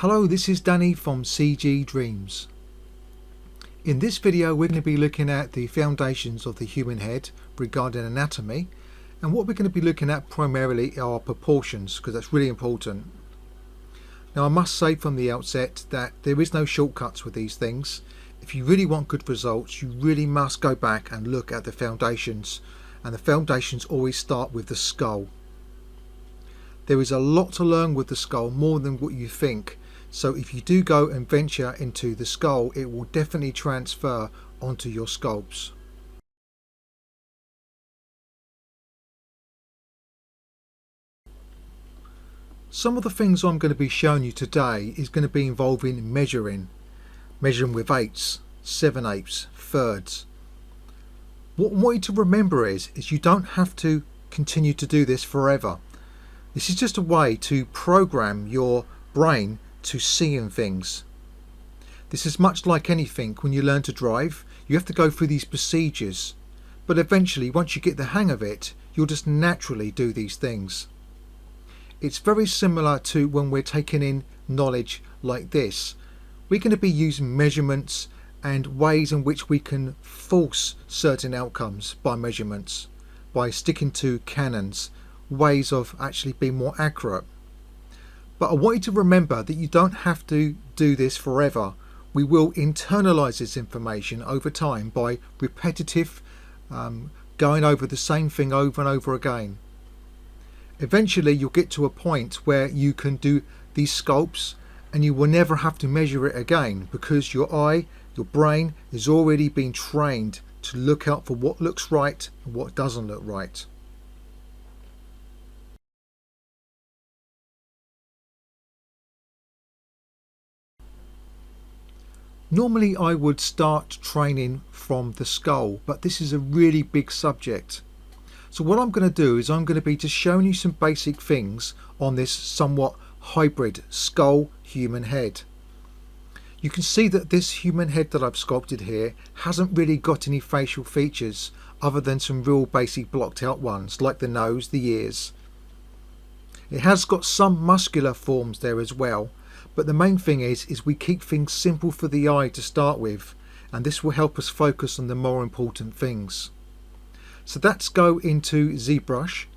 Hello, this is Danny from CG Dreams. In this video we're going to be looking at the foundations of the human head regarding anatomy, and what we're going to be looking at primarily are proportions, because that's really important. Now I must say from the outset that there is no shortcuts with these things. If you really want good results, you really must go back and look at the foundations, and the foundations always start with the skull. There is a lot to learn with the skull, more than what you think. So if you do go and venture into the skull, it will definitely transfer onto your sculpts. Some of the things I'm going to be showing you today is going to be involving measuring with eighths, 7/8, thirds. What I want you to remember is you don't have to continue to do this forever. This is just a way to program your brain to seeing things. This is much like anything. When you learn to drive, you have to go through these procedures, but eventually once you get the hang of it, you'll just naturally do these things. It's very similar to when we're taking in knowledge like this. We're going to be using measurements and ways in which we can force certain outcomes by measurements, by sticking to canons, ways of actually being more accurate. But I want you to remember that you don't have to do this forever. We will internalize this information over time by repetitive going over the same thing over and over again. Eventually you'll get to a point where you can do these sculpts and you will never have to measure it again, because your brain has already been trained to look out for what looks right and what doesn't look right. Normally I would start training from the skull, but this is a really big subject. So what I'm going to do is I'm going to be just showing you some basic things on this somewhat hybrid skull human head. You can see that this human head that I've sculpted here hasn't really got any facial features other than some real basic blocked out ones like the nose, the ears. It has got some muscular forms there as well. But the main thing is we keep things simple for the eye to start with, and this will help us focus on the more important things. So let's go into ZBrush,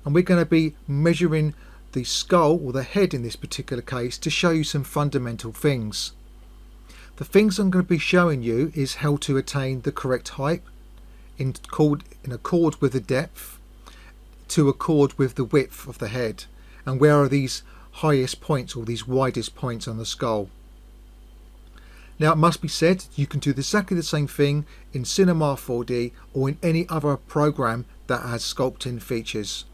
and we're going to be measuring the skull, or the head in this particular case, to show you some fundamental things. The things I'm going to be showing you is how to attain the correct height in accord with the depth, to accord with the width of the head, and where are these highest points or these widest points on the skull. Now it must be said, you can do exactly the same thing in Cinema 4D or in any other program that has sculpting features.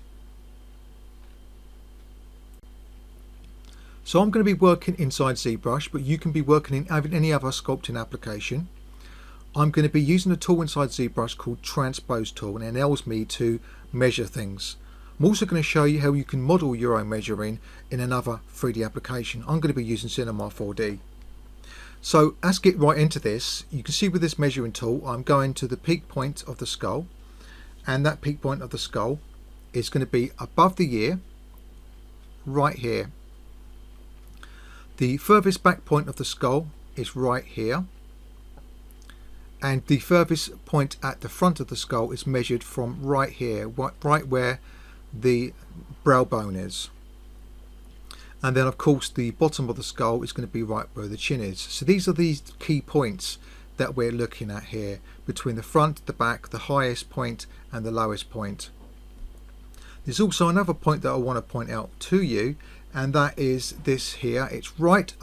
So I'm going to be working inside ZBrush, but you can be working in any other sculpting application. I'm going to be using a tool inside ZBrush called Transpose tool, and it enables me to measure things. I'm also going to show you how you can model your own measuring in another 3D application. I'm going to be using Cinema 4D. So let's get right into this. You can see with this measuring tool I'm going to the peak point of the skull, and that peak point of the skull is going to be above the ear, right here. The furthest back point of the skull is right here, and the furthest point at the front of the skull is measured from right here, right where the brow bone is. And then of course the bottom of the skull is going to be right where the chin is. So these are these key points that we're looking at here, between the front, the back, the highest point and the lowest point. There's also another point that I want to point out to you, and that is this here. It's right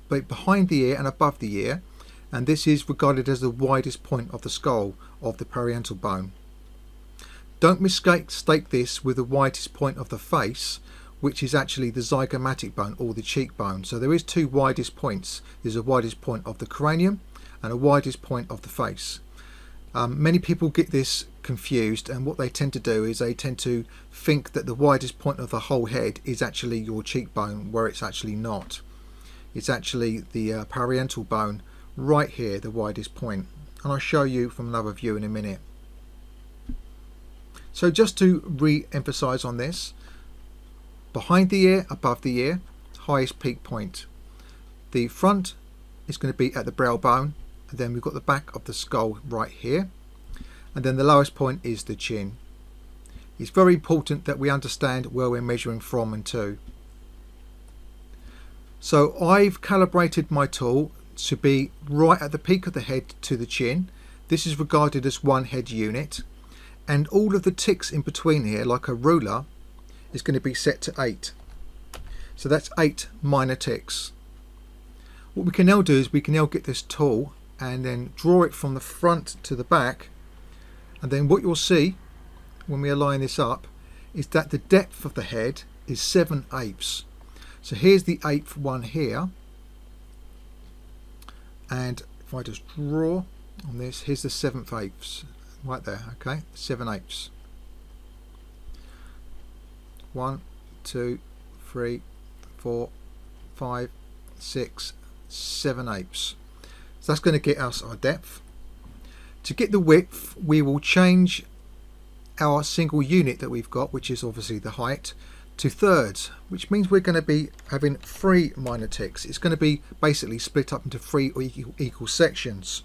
behind the ear and above the ear, and this is regarded as the widest point of the skull, of the parietal bone. Don't mistake this with the widest point of the face, which is actually the zygomatic bone, or the cheekbone. So there is two widest points. There's a widest point of the cranium and a widest point of the face. Many people get this confused, and what they tend to do is they tend to think that the widest point of the whole head is actually your cheekbone, where it's actually not. It's actually the parietal bone right here, the widest point, and I'll show you from another view in a minute. So just to re-emphasize on this, behind the ear, above the ear, highest peak point. The front is going to be at the brow bone, and then we've got the back of the skull right here, and then the lowest point is the chin. It's very important that we understand where we're measuring from and to. So I've calibrated my tool to be right at the peak of the head to the chin. This is regarded as one head unit, and all of the ticks in between here, like a ruler, is going to be set to 8. So that's 8 minor ticks. What we can now do is we can now get this tool and then draw it from the front to the back, and then what you'll see when we align this up is that the depth of the head is 7/8. So here's the 8th one here, and if I just draw on this, here's the 7/8 right there. Okay, 7/8. 1, 2, 3, 4, 5, 6, 7/8. So that's going to get us our depth. To get the width, we will change our single unit that we've got, which is obviously the height, to thirds, which means we're going to be having 3 minor ticks. It's going to be basically split up into 3 equal sections.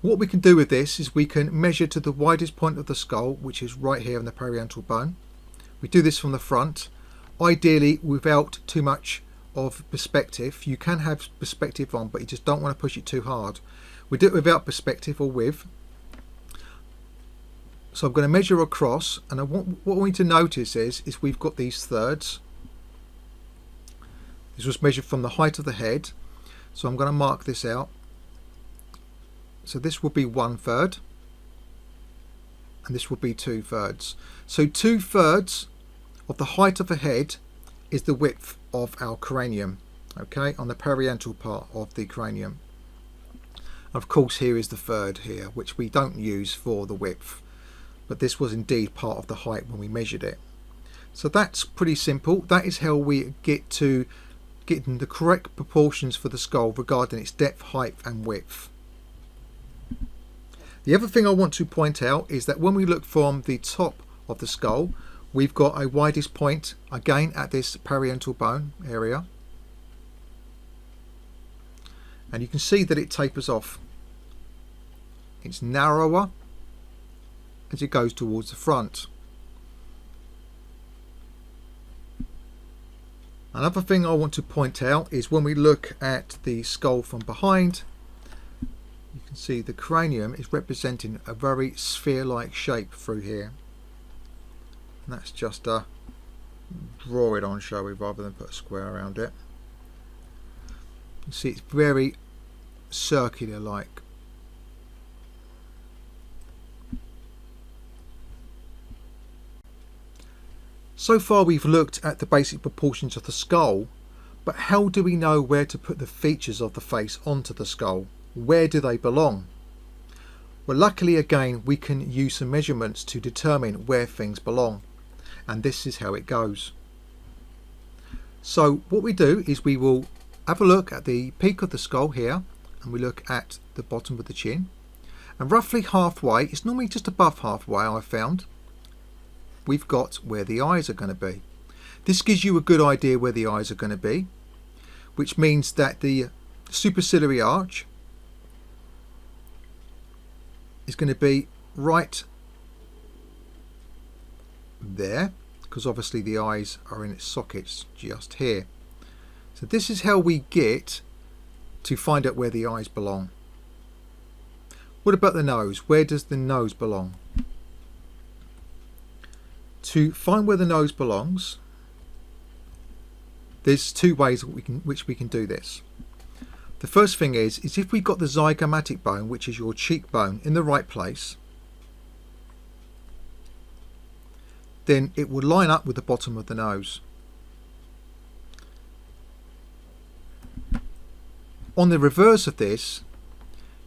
What we can do with this is we can measure to the widest point of the skull, which is right here in the parietal bone. We do this from the front, ideally without too much of perspective. You can have perspective on, but you just don't want to push it too hard. We do it without perspective or with. So I'm going to measure across, and what we need to notice is we've got these thirds. This was measured from the height of the head, so I'm going to mark this out. So this will be 1/3, and this will be 2/3. So 2/3 of the height of the head is the width of our cranium, okay, on the parietal part of the cranium. Of course, here is the third here, which we don't use for the width, but this was indeed part of the height when we measured it. So that's pretty simple. That is how we get to getting the correct proportions for the skull regarding its depth, height and width. The other thing I want to point out is that when we look from the top of the skull, we've got a widest point again at this parietal bone area, and you can see that it tapers off. It's narrower as it goes towards the front. Another thing I want to point out is when we look at the skull from behind, you can see the cranium is representing a very sphere-like shape through here. And that's just a draw it on, shall we, rather than put a square around it. You can see it's very circular like. So far we've looked at the basic proportions of the skull, but how do we know where to put the features of the face onto the skull? Where do they belong? Well, luckily again we can use some measurements to determine where things belong, and this is how it goes. So what we do is we will have a look at the peak of the skull here, and we look at the bottom of the chin, and roughly halfway, it's normally just above halfway I've found, we've got where the eyes are going to be. This gives you a good idea where the eyes are going to be, which means that the superciliary arch is going to be right there, because obviously the eyes are in its sockets just here. So this is how we get to find out where the eyes belong. What about the nose? Where does the nose belong? To find where the nose belongs, there's 2 ways which we can do this. The first thing is if we've got the zygomatic bone, which is your cheekbone, in the right place, then it will line up with the bottom of the nose. On the reverse of this,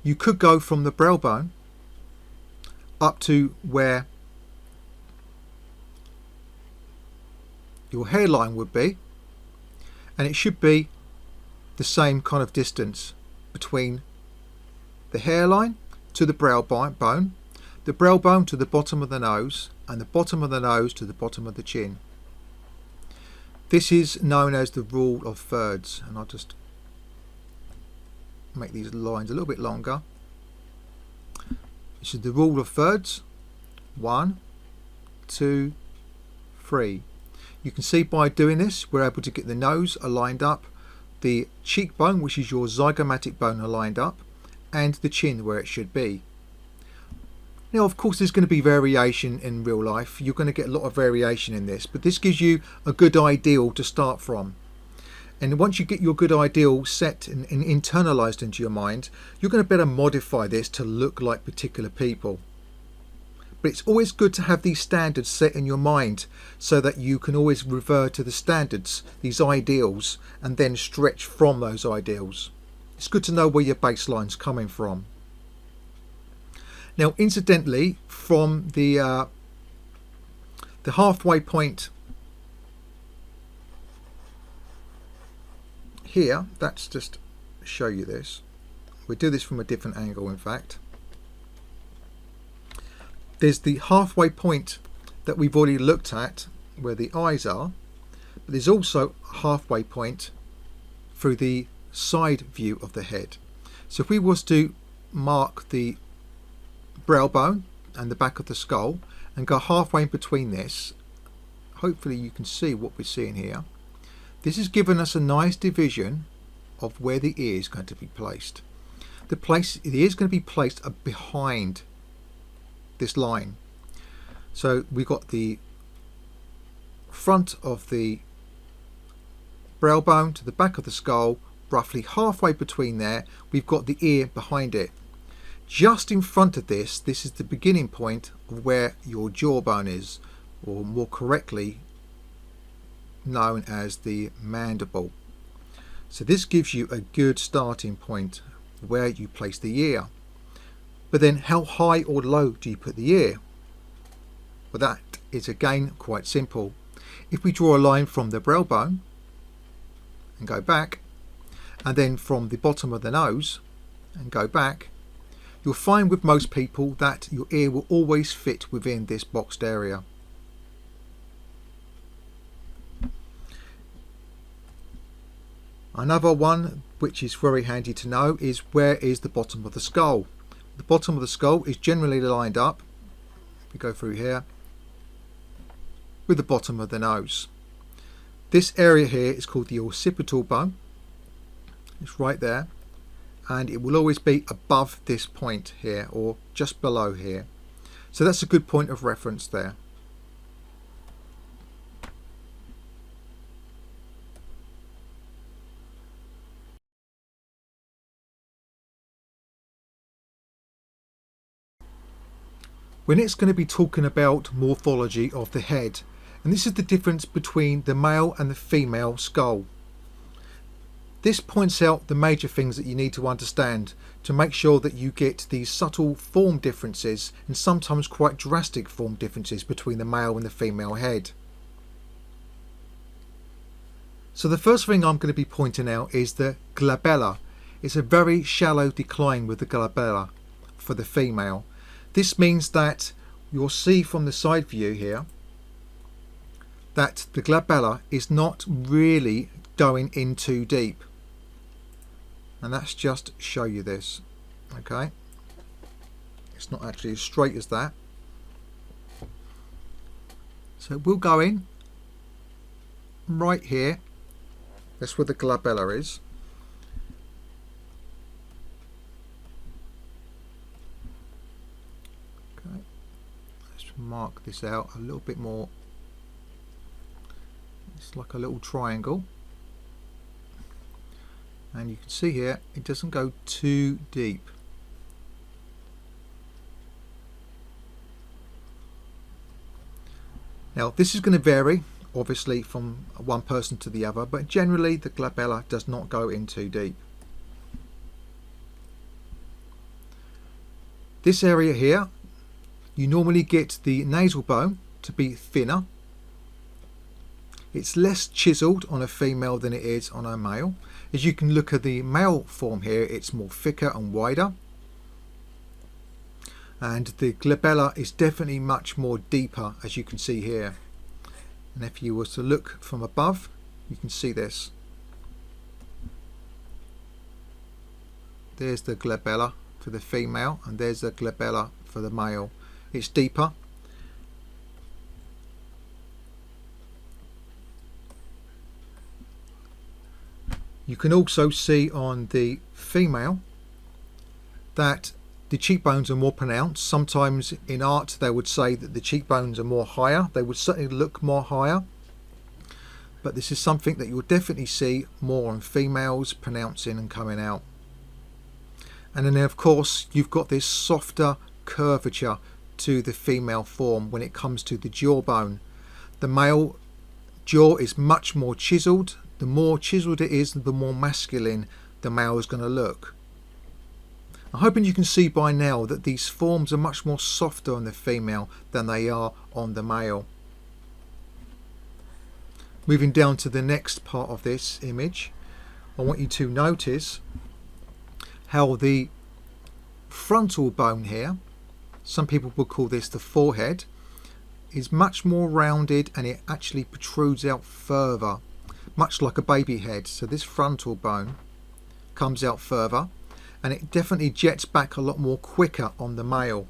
you could go from the brow bone up to where your hairline would be, and it should be the same kind of distance between the hairline to the brow bone, the brow bone to the bottom of the nose, and the bottom of the nose to the bottom of the chin. This is known as the rule of thirds, and I'll just make these lines a little bit longer. This is the rule of thirds. 1, 2, 3. You can see by doing this we're able to get the nose aligned up, the cheekbone, which is your zygomatic bone, aligned up, and the chin where it should be. Now of course there's going to be variation in real life. You're going to get a lot of variation in this, but this gives you a good ideal to start from. And once you get your good ideal set and internalized into your mind, you're going to better modify this to look like particular people. But it's always good to have these standards set in your mind so that you can always revert to the standards, these ideals, and then stretch from those ideals. It's good to know where your baseline's coming from. Now incidentally, from the halfway point here, that's just to show you this. We do this from a different angle in fact. There's the halfway point that we've already looked at where the eyes are, but there's also a halfway point through the side view of the head. So if we was to mark the brow bone and the back of the skull and go halfway in between this, hopefully you can see what we're seeing here. This has given us a nice division of where the ear is going to be placed. The ear is going to be placed behind this line. So we've got the front of the brow bone to the back of the skull, roughly halfway between there we've got the ear behind it. Just in front of this is the beginning point of where your jawbone is, or more correctly known as the mandible. So this gives you a good starting point where you place the ear. But then how high or low do you put the ear? Well, that is again quite simple. If we draw a line from the brow bone and go back, and then from the bottom of the nose and go back, you'll find with most people that your ear will always fit within this boxed area. Another one which is very handy to know is where is the bottom of the skull. The bottom of the skull is generally lined up, if we go through here, with the bottom of the nose. This area here is called the Occipital Bone. It's right there, and it will always be above this point here or just below here. So that's a good point of reference there. We're next going to be talking about morphology of the head, and this is the difference between the male and the female skull. This points out the major things that you need to understand to make sure that you get these subtle form differences and sometimes quite drastic form differences between the male and the female head. So the first thing I'm going to be pointing out is the glabella. It's a very shallow decline with the glabella for the female. This means that you'll see from the side view here that the glabella is not really going in too deep, and that's just to show you this. Okay, it's not actually as straight as that, so we'll go in right here. That's where the glabella is. Mark this out a little bit more. It's like a little triangle, and you can see here it doesn't go too deep. Now this is going to vary obviously from one person to the other, but generally the glabella does not go in too deep. This area here, you normally get the nasal bone to be thinner. It's less chiseled on a female than it is on a male. As you can look at the male form here, it's more thicker and wider. And the glabella is definitely much more deeper, as you can see here. And if you were to look from above, you can see this. There's the glabella for the female, and there's the glabella for the male. It's deeper. You can also see on the female that the cheekbones are more pronounced. Sometimes in art they would say that the cheekbones are more higher. They would certainly look more higher. But this is something that you'll definitely see more on females, pronouncing and coming out. And then of course you've got this softer curvature to the female form when it comes to the jawbone. The male jaw is much more chiseled. The more chiseled it is, the more masculine the male is going to look. I'm hoping you can see by now that these forms are much more softer on the female than they are on the male. Moving down to the next part of this image, I want you to notice how the frontal bone here, some people would call this the forehead, is much more rounded, and it actually protrudes out further, much like a baby head. So this frontal bone comes out further, and it definitely jets back a lot more quicker on the male.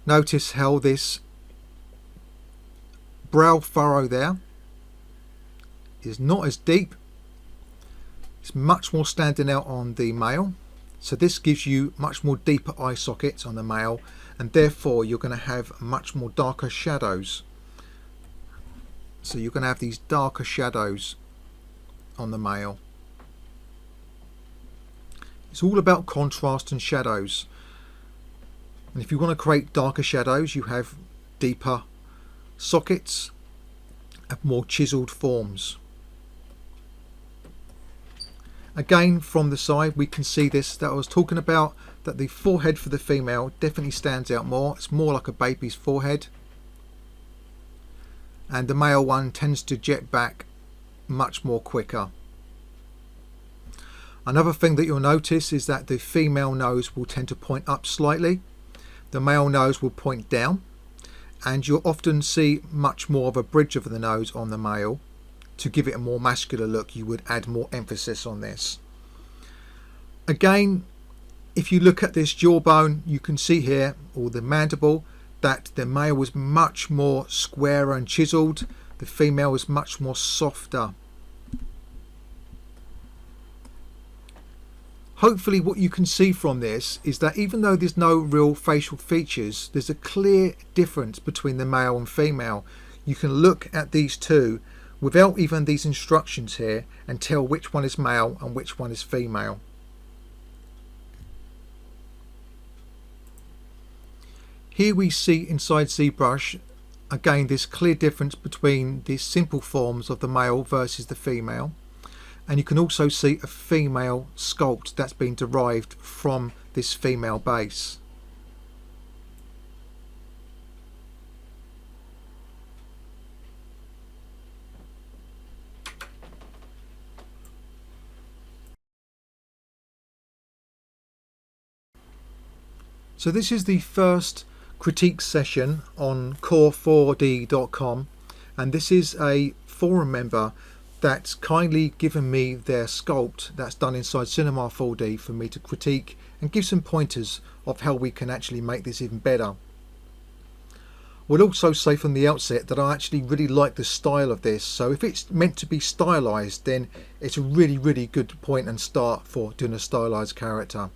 Notice how this brow furrow there is not as deep. It's much more standing out on the male. So this gives you much more deeper eye sockets on the male, and therefore you're going to have much more darker shadows. So you're going to have these darker shadows on the male. It's all about contrast and shadows. And if you want to create darker shadows, you have deeper sockets, have more chiseled forms. Again, from the side we can see this that I was talking about, that the forehead for the female definitely stands out more. It's more like a baby's forehead, and the male one tends to jet back much more quicker. Another thing that you'll notice is that the female nose will tend to point up slightly. The male nose will point down, and you'll often see much more of a bridge of the nose on the male. To give it a more muscular look, you would add more emphasis on this. Again, if you look at this jawbone, you can see here, or the mandible, that the male was much more square and chiseled. The female was much more softer. Hopefully what you can see from this is that even though there's no real facial features, there's a clear difference between the male and female. You can look at these two without even these instructions here and tell which one is male and which one is female. Here we see inside ZBrush again this clear difference between the simple forms of the male versus the female. And you can also see a female sculpt that's been derived from this female base. So this is the first critique session on core4d.com, and this is a forum member that's kindly given me their sculpt that's done inside Cinema 4D for me to critique and give some pointers of how we can actually make this even better. We'll also say from the outset that I actually really like the style of this, so if it's meant to be stylized, then it's a really good point and start for doing a stylized character.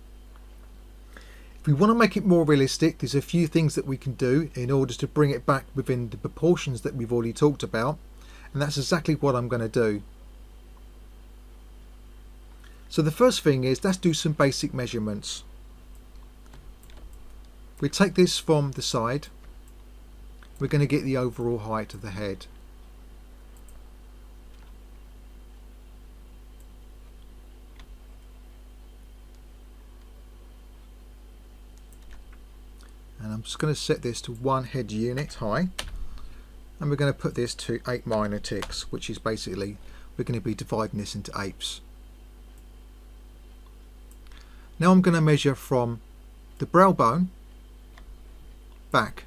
If we want to make it more realistic, there's a few things that we can do in order to bring it back within the proportions that we've already talked about. And that's exactly what I'm going to do. So the first thing is, let's do some basic measurements. We take this from the side. We're going to get the overall height of the head. And I'm just going to set this to 1 head unit high. And we're going to put this to 8 minor ticks, which is basically, we're going to be dividing this into apes. Now I'm going to measure from the brow bone back.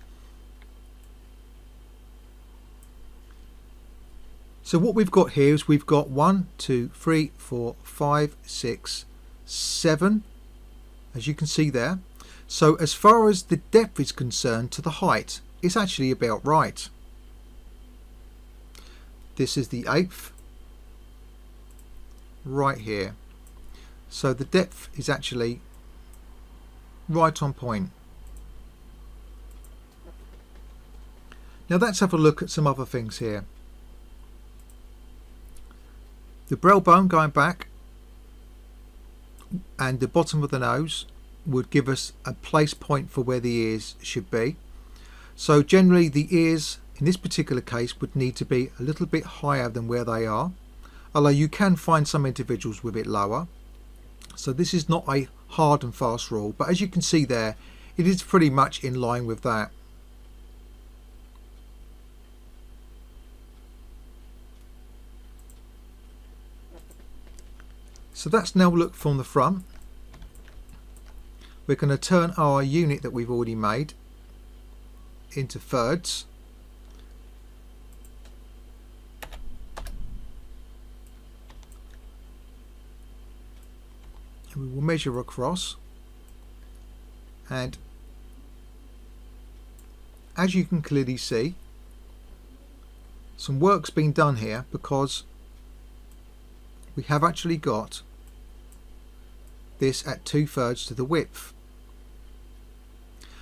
So what we've got here is we've got 1, 2, 3, 4, 5, 6, 7, as you can see there. So as far as the depth is concerned to the height, it's actually about right. This is the 8th right here. So the depth is actually right on point. Now let's have a look at some other things here. The brow bone going back and the bottom of the nose would give us a place point for where the ears should be. So generally the ears in this particular case would need to be a little bit higher than where they are, although you can find some individuals with it lower. So this is not a hard and fast rule, but as you can see there, it is pretty much in line with that. So that's now looked from the front. We're going to turn our unit that we've already made into thirds. And we will measure across. And as you can clearly see, some work's been done here because we have actually got this at 2/3 to the width.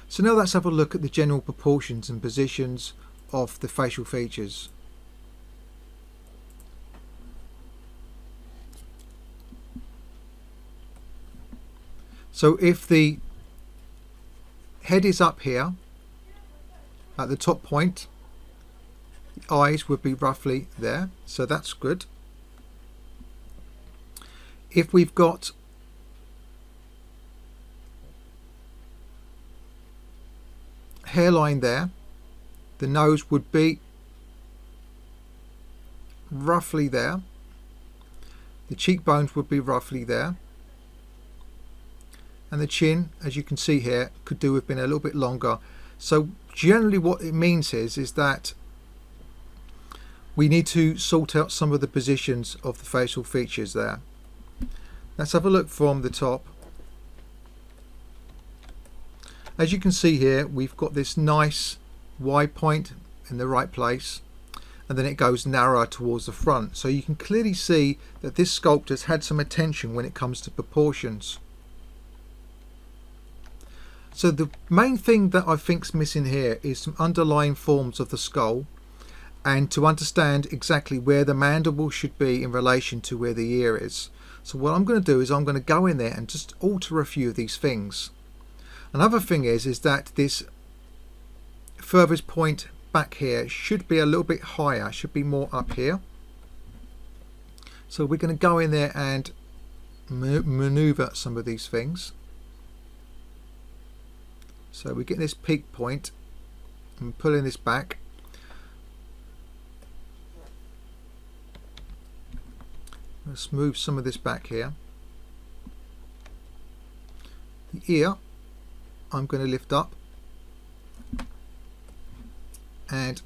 So now let's have a look at the general proportions and positions of the facial features. So if the head is up here at the top point, the eyes would be roughly there, so that's good. If we've got hairline there, the nose would be roughly there, the cheekbones would be roughly there, and the chin, as you can see here, could do with being a little bit longer. So generally what it means is that we need to sort out some of the positions of the facial features there. Let's have a look from the top. As you can see here, we've got this nice wide point in the right place, and then it goes narrower towards the front. So you can clearly see that this sculpt has had some attention when it comes to proportions. So the main thing that I think's missing here is some underlying forms of the skull, and to understand exactly where the mandible should be in relation to where the ear is. So what I'm going to do is I'm going to go in there and just alter a few of these things. Another thing is that this furthest point back here should be a little bit higher, should be more up here. So we're going to go in there and maneuver some of these things. So we get this peak point and pulling this back. Let's move some of this back here. The ear I'm going to lift up and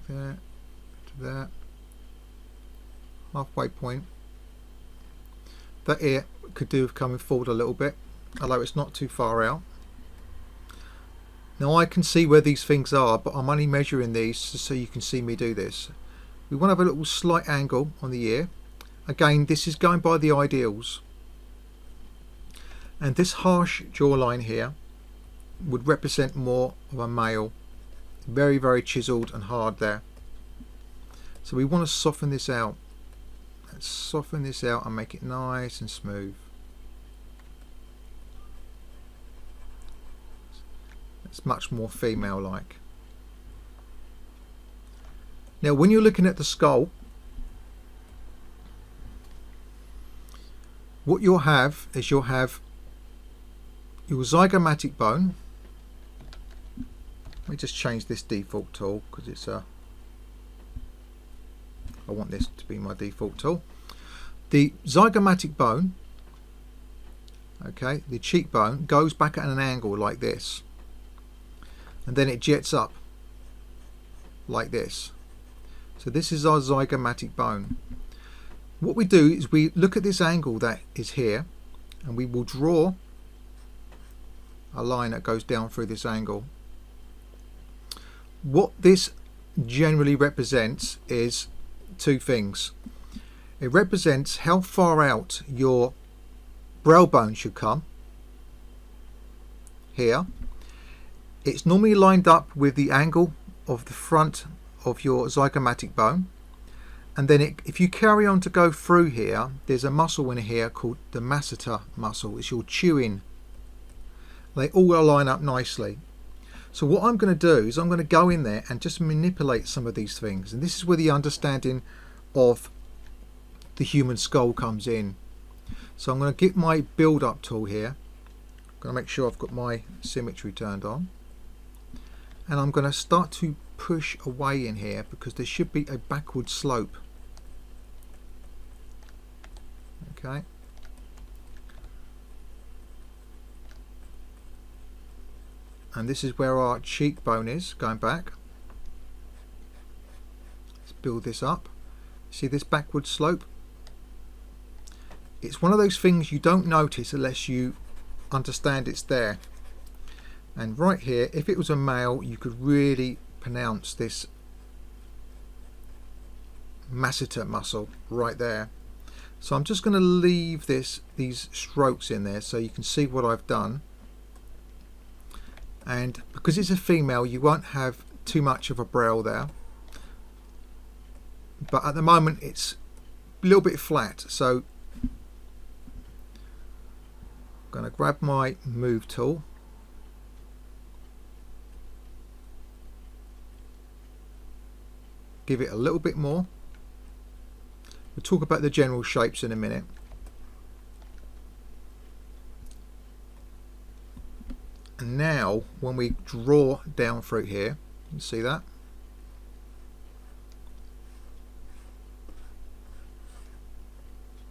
there to there, halfway point. That ear could do with coming forward a little bit, although it's not too far out. Now I can see where these things are, but I'm only measuring these so you can see me do this. We want to have a little slight angle on the ear. Again, this is going by the ideals. And this harsh jawline here would represent more of a male. Very, very chiseled and hard there. So we want to soften this out. Let's soften this out and make it nice and smooth. It's much more female-like. Now when you're looking at the skull, what you'll have is you'll have your zygomatic bone. Let me just change this default tool because it's I want this to be my default tool. The zygomatic bone, okay, the cheekbone goes back at an angle like this, and then it jets up like this. So this is our zygomatic bone. What we do is we look at this angle that is here, and we will draw a line that goes down through this angle. What this generally represents is two things. It represents how far out your brow bone should come here. It's normally lined up with the angle of the front of your zygomatic bone, and then if you carry on to go through here, there's a muscle in here called the Masseter muscle. It's your chewing. They all line up nicely. So what I'm going to do is I'm going to go in there and just manipulate some of these things, and this is where the understanding of the human skull comes in. So I'm going to get my build up tool here. I'm going to make sure I've got my symmetry turned on, and I'm going to start to push away in here because there should be a backward slope. Okay. And this is where our cheekbone is going back. Let's build this up. See this backward slope? It's one of those things you don't notice unless you understand it's there. And right here, if it was a male, you could really pronounce this Masseter muscle right there. So I'm just going to leave these strokes in there so you can see what I've done. And because it's a female, you won't have too much of a brow there, but at the moment it's a little bit flat. So I'm going to grab my move tool, give it a little bit more. We'll talk about the general shapes in a minute. And now when we draw down through here, you can see that.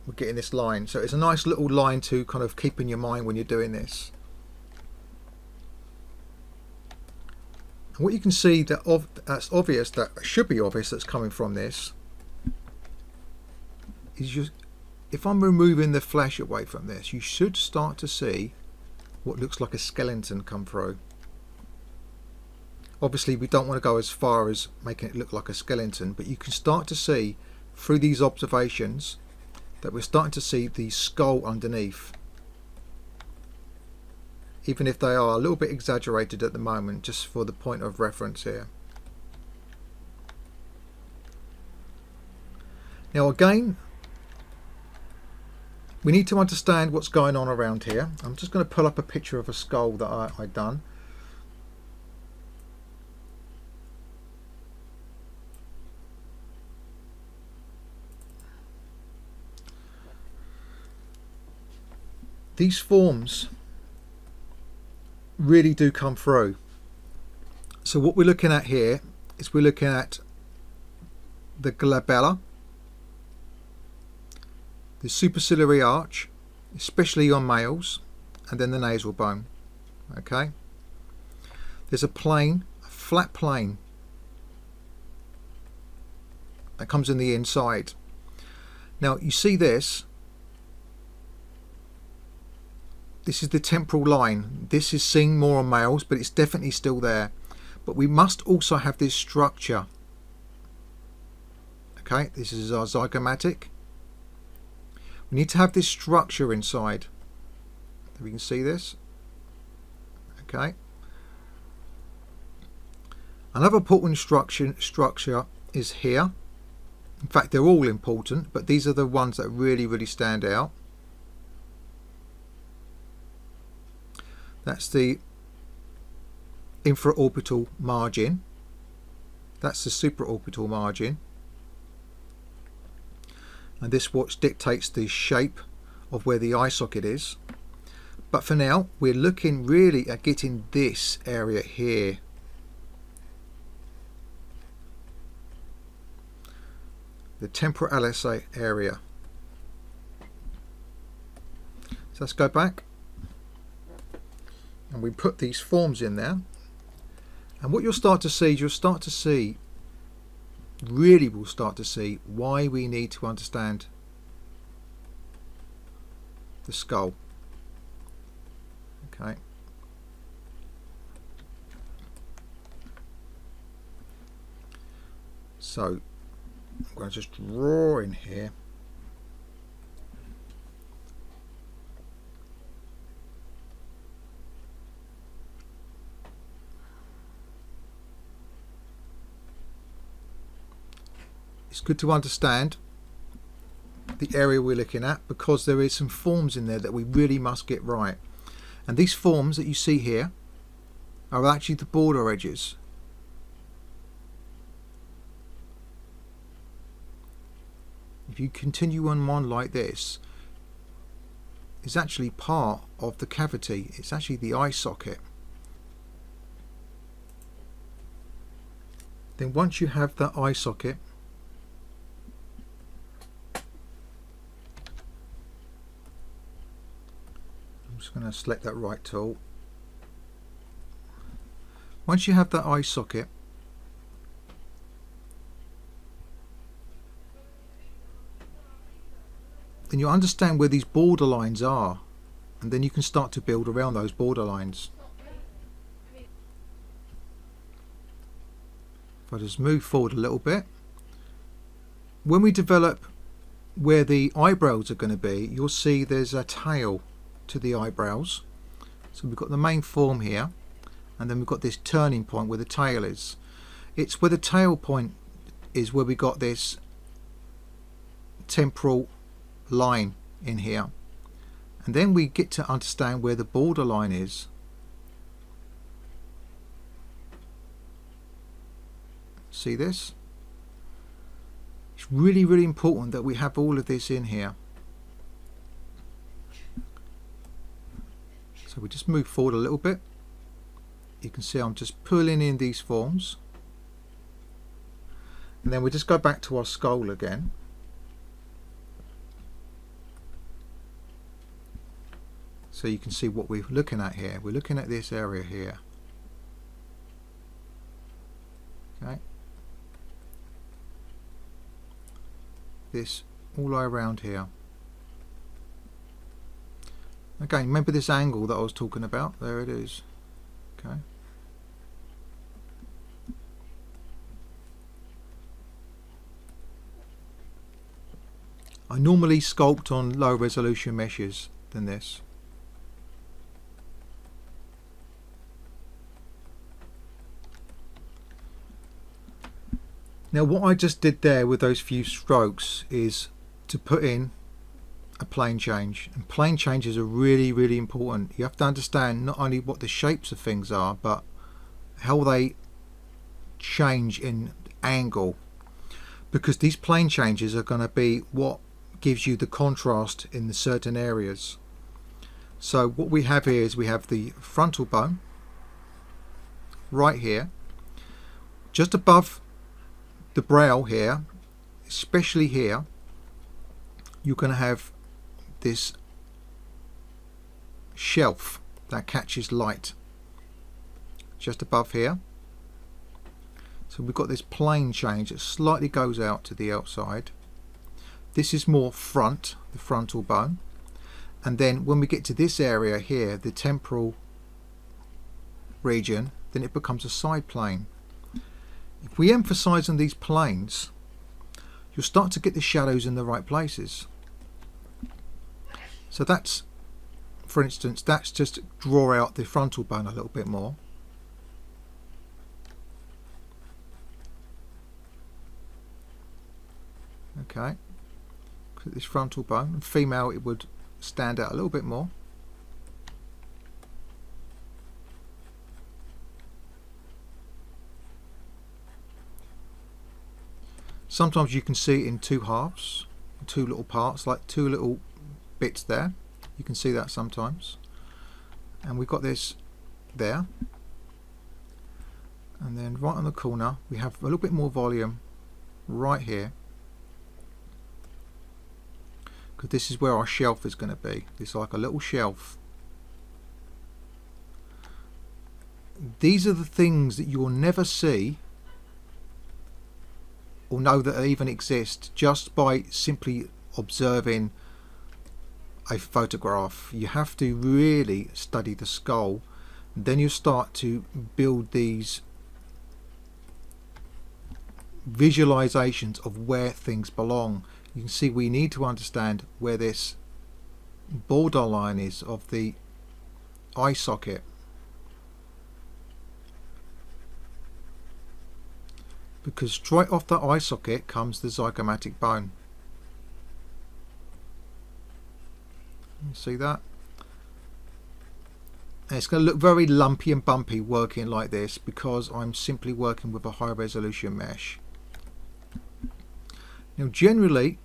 We're getting this line. So it's a nice little line to kind of keep in your mind when you're doing this. And what you can see that's obvious, that should be obvious, that's coming from this, is just, if I'm removing the flesh away from this, you should start to see what looks like a skeleton come through. Obviously we don't want to go as far as making it look like a skeleton, but you can start to see through these observations that we're starting to see the skull underneath, even if they are a little bit exaggerated at the moment, just for the point of reference here. Now again, we need to understand what's going on around here. I'm just going to pull up a picture of a skull that I've done. These forms really do come through. So what we're looking at here is we're looking at the glabella, the superciliary arch, especially on males, and then the nasal bone. Okay, there's a plane, a flat plane that comes in the inside. Now you see this is the temporal line. This is seen more on males, but it's definitely still there. But we must also have this structure. Okay, this is our zygomatic. We need to have this structure inside. If we can see this. Okay. Another important structure is here. In fact, they're all important, but these are the ones that really stand out. That's the infraorbital margin. That's the supraorbital margin. And this what dictates the shape of where the eye socket is. But for now, we're looking really at getting this area here. The temporalis area. So let's go back. And we put these forms in there. And what you'll start to see is you'll start to see really we'll start to see why we need to understand the skull. Okay. So I'm going to just draw in here. It's good to understand the area we're looking at, because there is some forms in there that we really must get right. And these forms that you see here are actually the border edges. If you continue on one like this, it's actually part of the cavity. It's actually the eye socket. Then once you have the eye socket, I'm just going to select that right tool. Once you have that eye socket, then you understand where these border lines are, and then you can start to build around those border lines. If I just move forward a little bit, when we develop where the eyebrows are going to be, you'll see there's a tail to the eyebrows. So we've got the main form here, and then we've got this turning point where the tail is. It's where the tail point is where we got this temporal line in here, and then we get to understand where the border line is. See this? It's really, really important that we have all of this in here. So we just move forward a little bit. You can see I'm just pulling in these forms, and then we just go back to our skull again. So you can see what we're looking at here. We're looking at this area here. Okay. This all the way around here. Again, remember this angle that I was talking about? There it is. Okay. I normally sculpt on low resolution meshes than this. Now what I just did there with those few strokes is to put in a plane change, and plane changes are really, really important. You have to understand not only what the shapes of things are, but how they change in angle, because these plane changes are going to be what gives you the contrast in the certain areas. So what we have here is we have the frontal bone right here, just above the brow here, especially here. You're going to have this shelf that catches light just above here. So we've got this plane change that slightly goes out to the outside. This is more front, the frontal bone. And then when we get to this area here, the temporal region, then it becomes a side plane. If we emphasize on these planes, you'll start to get the shadows in the right places. So that's, for instance, that's just draw out the frontal bone a little bit more. Okay, look at this frontal bone. In female, it would stand out a little bit more. Sometimes you can see it in two halves, two little parts, like two little bits there. You can see that sometimes. And we've got this there. And then right on the corner, we have a little bit more volume right here, because this is where our shelf is going to be. It's like a little shelf. These are the things that you will never see or know that they even exist just by simply observing a photograph. You have to really study the skull, and then you start to build these visualizations of where things belong. You can see we need to understand where this borderline is of the eye socket. Because straight off the eye socket comes the zygomatic bone. You see that? And it's going to look very lumpy and bumpy working like this because I'm simply working with a high resolution mesh. Now generally,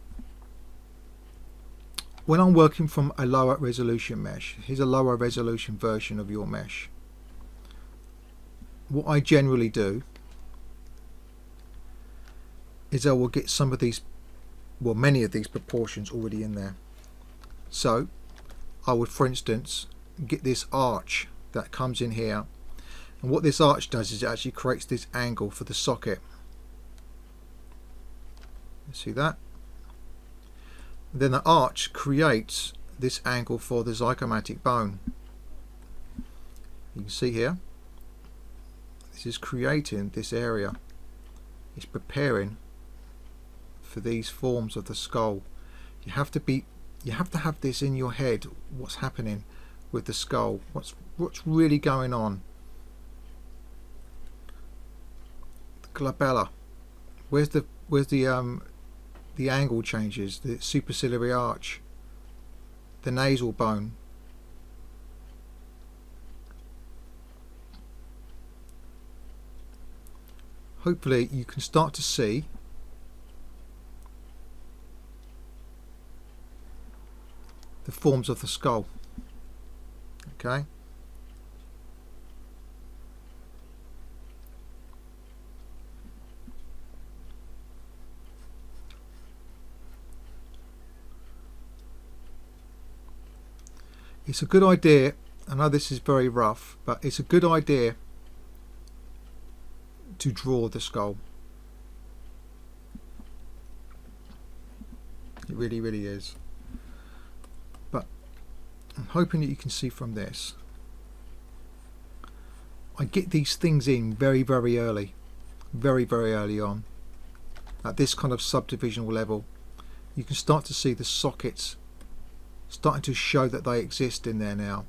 when I'm working from a lower resolution mesh, here's a lower resolution version of your mesh. What I generally do is I will get some of these, well, many of these proportions already in there. So I would, for instance, get this arch that comes in here, and what this arch does is it actually creates this angle for the socket. You see that? And then the arch creates this angle for the zygomatic bone. You can see here, this is creating this area. It's preparing for these forms of the skull. You have to have this in your head, what's happening with the skull, what's really going on. The glabella, where's the angle changes, the superciliary arch, the nasal bone. Hopefully you can start to see the forms of the skull. Okay. It's a good idea, I know this is very rough, but it's a good idea to draw the skull. It really, really is. But I'm hoping that you can see from this, I get these things in very, very early, very, very early on. At this kind of subdivisional level, you can start to see the sockets starting to show that they exist in there now.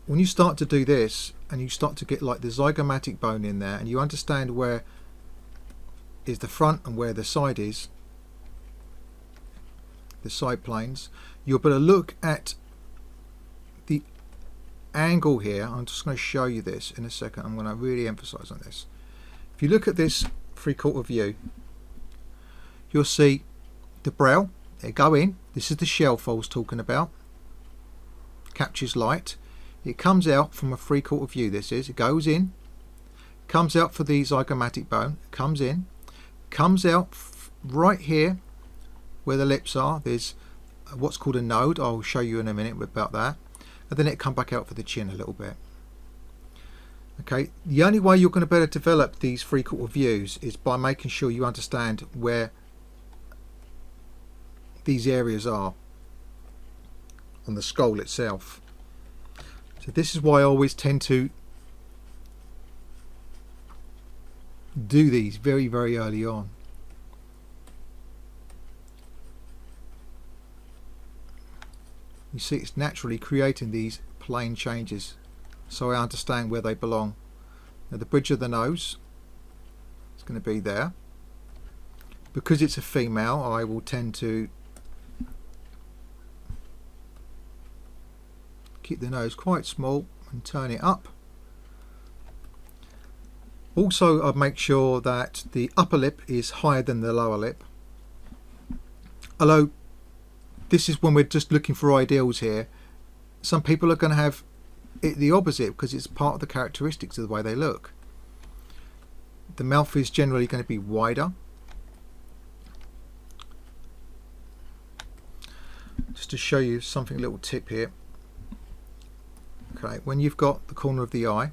When you start to do this and you start to get like the zygomatic bone in there, and you understand where is the front and where the side is, the side planes, you'll be able to look at the angle here. I'm just going to show you this in a second. I'm going to really emphasize on this. If you look at this 3/4 view, you'll see the brow. They go in. This is the shelf I was talking about. Captures light. It comes out from a 3/4 view. This is. It goes in. Comes out for the zygomatic bone. Comes in. Comes out right here where the lips are. There's what's called a node. I'll show you in a minute about that. And then it come back out for the chin a little bit. Okay. The only way you're going to better develop these 3/4 views is by making sure you understand where these areas are on the skull itself. So this is why I always tend to do these very, very early on. You see, it's naturally creating these plane changes, so I understand where they belong. Now the bridge of the nose is going to be there. Because it's a female, I will tend to keep the nose quite small and turn it up. Also, I'll make sure that the upper lip is higher than the lower lip. Although this is when we're just looking for ideals here, some people are going to have it the opposite because it's part of the characteristics of the way they look. The mouth is generally going to be wider. Just to show you something, a little tip here. Okay, when you've got the corner of the eye,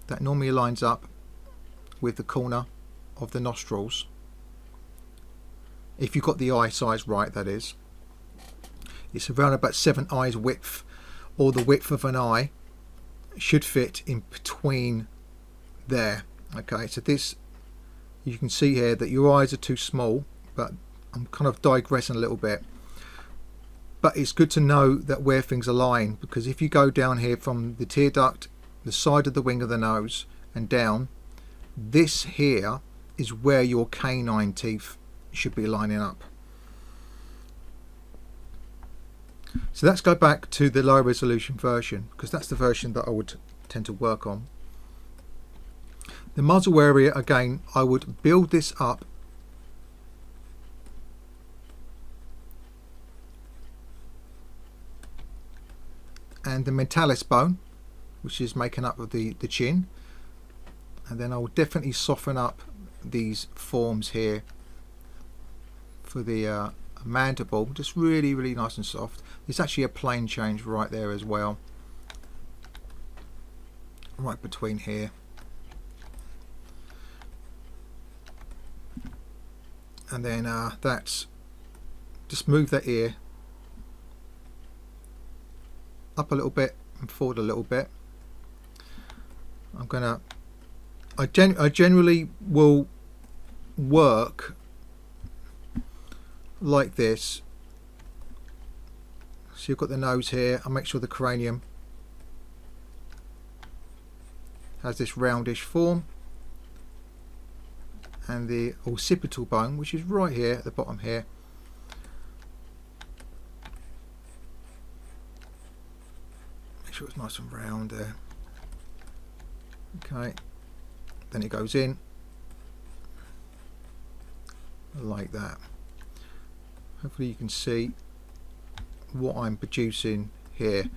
that normally lines up with the corner of the nostrils, if you've got the eye size right, that is. It's around about 7 eyes width, or the width of an eye should fit in between there. Okay, so this, you can see here that your eyes are too small, but I'm kind of digressing a little bit. But it's good to know that where things are lying, because if you go down here from the tear duct, the side of the wing of the nose and down, this here is where your canine teeth should be lining up. So let's go back to the low resolution version, because that's the version that I would tend to work on. The muzzle area, again, I would build this up and the Mentalis bone, which is making up of the chin, and then I will definitely soften up these forms here for the mandible, just really nice and soft. There's actually a plane change right there as well, right between here. And then that's, just move that ear up a little bit and forward a little bit. I generally will work like this. So you've got the nose here. I'll make sure the cranium has this roundish form, and the occipital bone, which is right here at the bottom here, make sure it's nice and round there. Okay, then it goes in like that. Hopefully you can see what I'm producing here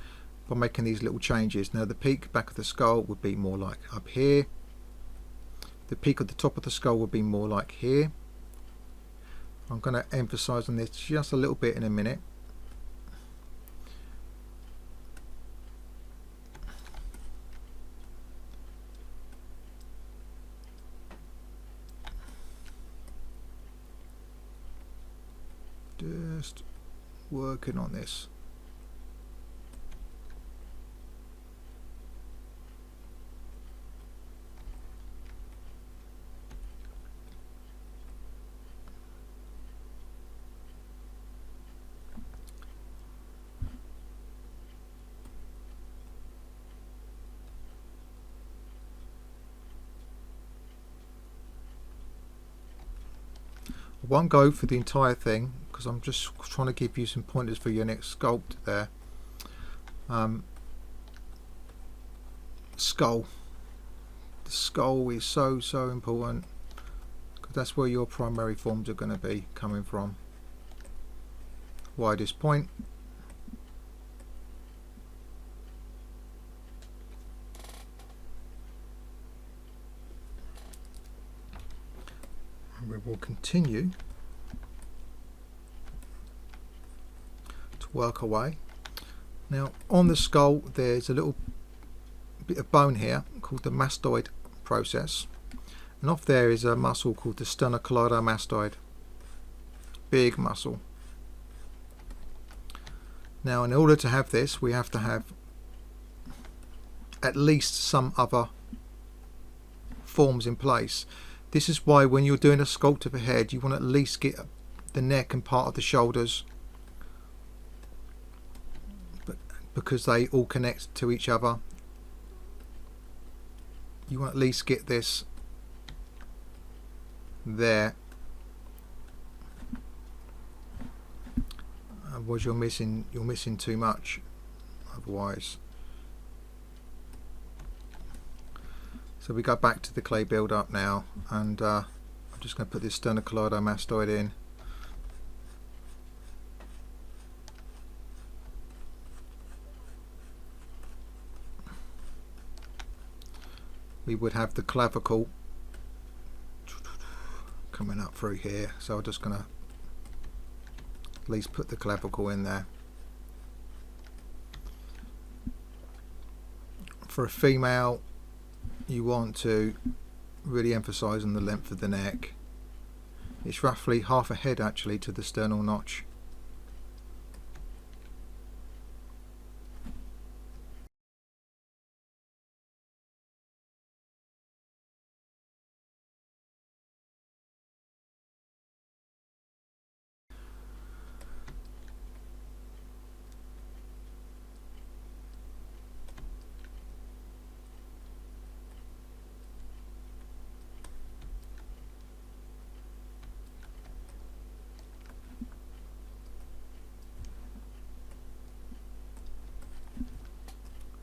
by making these little changes. Now the peak back of the skull would be more like up here. The peak at the top of the skull would be more like here. I'm going to emphasize on this just a little bit in a minute. Just working on this. I won't go for the entire thing because I'm just trying to give you some pointers for your next sculpt there. Skull. The skull is so important, because that's where your primary forms are going to be coming from. Widest point. And we will continue to work away. Now on the skull there's a little bit of bone here called the mastoid process, and off there is a muscle called the Sternocleidomastoid. Big muscle. Now in order to have this, we have to have at least some other forms in place. This is why when you're doing a sculpt of a head, you want to at least get the neck and part of the shoulders, because they all connect to each other. You want to at least get this there, otherwise you're missing too much otherwise. So we go back to the clay build up now, and I'm just going to put this Sternocleidomastoid in. We would have the clavicle coming up through here, so I'm just going to at least put the clavicle in there. For a female, you want to really emphasising the length of the neck. It's roughly half a head actually to the sternal notch.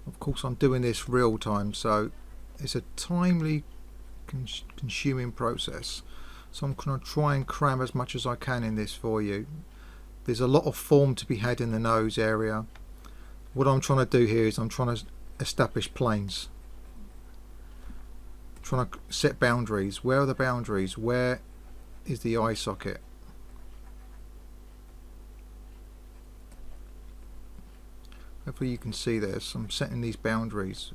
Of course I'm doing this real time, so it's a timely consuming process, so I'm going to try and cram as much as I can in this for you. There's a lot of form to be had in the nose area. What I'm trying to do here is I'm trying to establish planes, I'm trying to set boundaries. Where are the boundaries? Where is the eye socket? Hopefully you can see this. I'm setting these boundaries.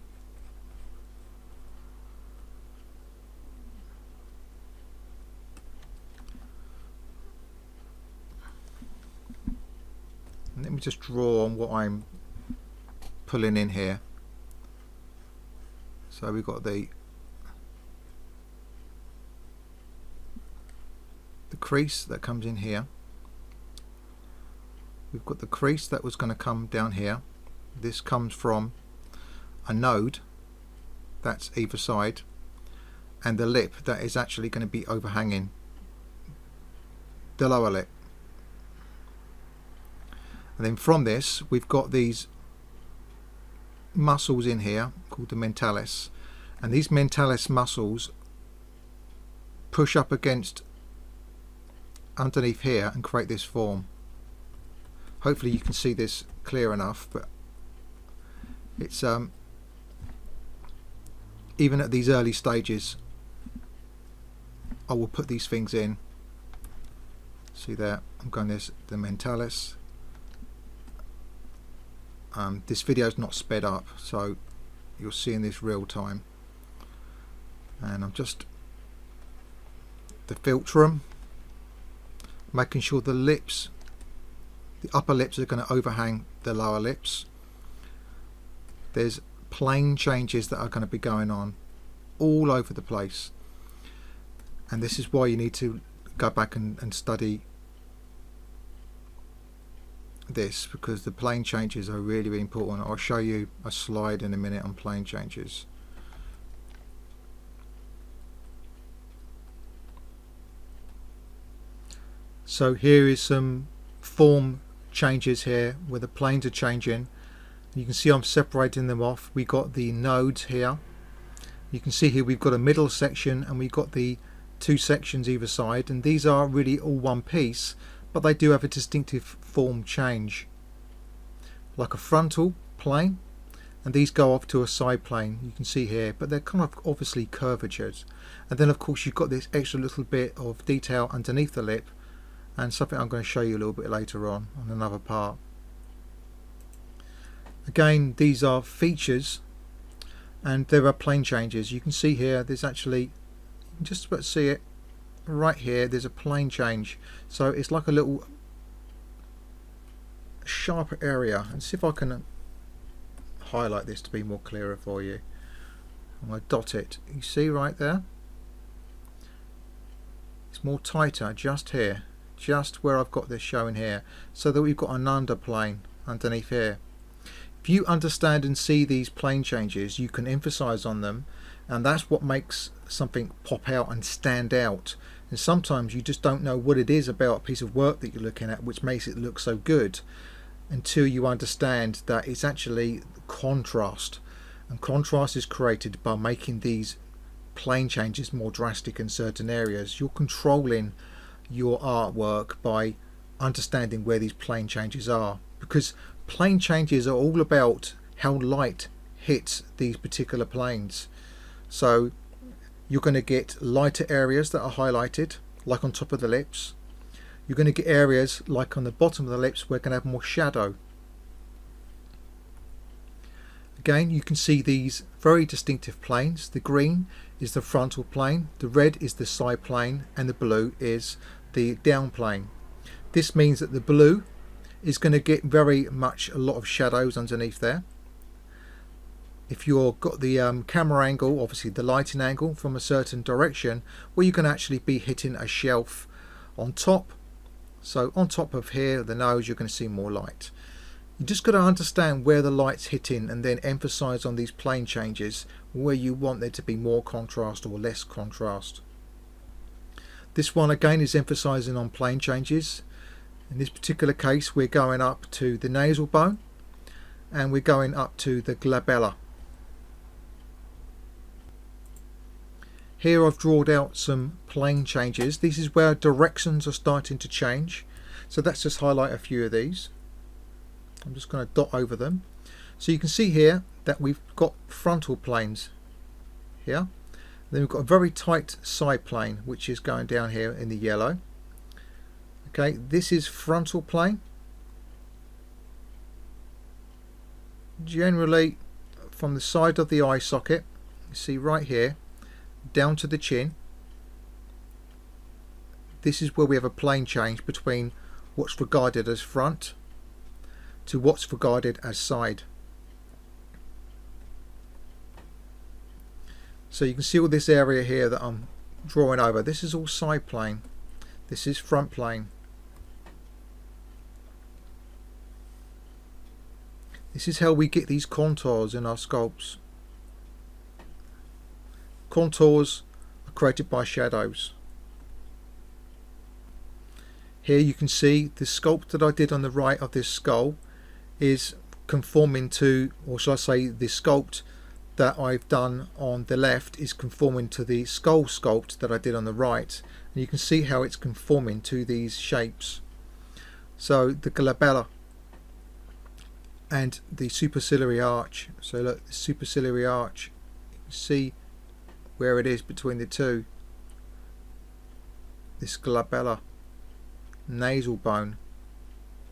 And let me just draw on what I'm pulling in here. So we've got the crease that comes in here. We've got the crease that was going to come down here. This comes from a node that's either side, and the lip that is actually going to be overhanging the lower lip. And then from this we've got these muscles in here called the Mentalis, and these Mentalis muscles push up against underneath here and create this form. Hopefully you can see this clear enough, but it's even at these early stages I will put these things in. See there, I'm going this the Mentalis. This video is not sped up, so you're seeing this real time, and I'm just the philtrum, making sure the lips, the upper lips are going to overhang the lower lips. There's plane changes that are going to be going on all over the place, and this is why you need to go back and study this, because the plane changes are really, really important. I'll show you a slide in a minute on plane changes. So here is some form changes here where the planes are changing. You can see I'm separating them off. We got the nodes here. You can see here we've got a middle section and we've got the two sections either side, and these are really all one piece, but they do have a distinctive form change, like a frontal plane, and these go off to a side plane, you can see here, but they're kind of obviously curvatures. And then of course you've got this extra little bit of detail underneath the lip, and something I'm going to show you a little bit later on another part. Again, these are features and there are plane changes. You can see here there's actually, you can just about see it right here, there's a plane change, so it's like a little sharper area. And see if I can highlight this to be more clearer for you. I'm going to dot it. You see right there, it's more tighter just here, just where I've got this showing here, so that we've got an underplane underneath here. If you understand and see these plane changes, you can emphasize on them, and that's what makes something pop out and stand out. And sometimes you just don't know what it is about a piece of work that you're looking at which makes it look so good, until you understand that it's actually contrast, and contrast is created by making these plane changes more drastic in certain areas. You're controlling your artwork by understanding where these plane changes are, because plane changes are all about how light hits these particular planes. So you're going to get lighter areas that are highlighted, like on top of the lips. You're going to get areas like on the bottom of the lips where we're going to have more shadow. Again, you can see these very distinctive planes. The green is the frontal plane, the red is the side plane, and the blue is the down plane. This means that the blue is going to get very much a lot of shadows underneath there. If you've got the camera angle, obviously the lighting angle from a certain direction, where you can actually be hitting a shelf on top. So on top of here, the nose, you're going to see more light. You just got to understand where the light's hitting and then emphasize on these plane changes where you want there to be more contrast or less contrast. This one again is emphasizing on plane changes. In this particular case, we're going up to the nasal bone and we're going up to the glabella. Here I've drawn out some plane changes. This is where directions are starting to change. So let's just highlight a few of these. I'm just going to dot over them. So you can see here that we've got frontal planes here. Then we've got a very tight side plane which is going down here in the yellow. Okay, this is frontal plane. Generally from the side of the eye socket, you see right here, down to the chin. This is where we have a plane change between what's regarded as front to what's regarded as side. So you can see all this area here that I'm drawing over. This is all side plane. This is front plane. This is how we get these contours in our sculpts. Contours are created by shadows. Here you can see the sculpt that I did on the right of this skull is conforming to, or shall I say, the sculpt that I've done on the left is conforming to the skull sculpt that I did on the right, and you can see how it's conforming to these shapes. So the glabella and the superciliary arch. So look, the superciliary arch, you can see where it is between the two. This glabella, nasal bone,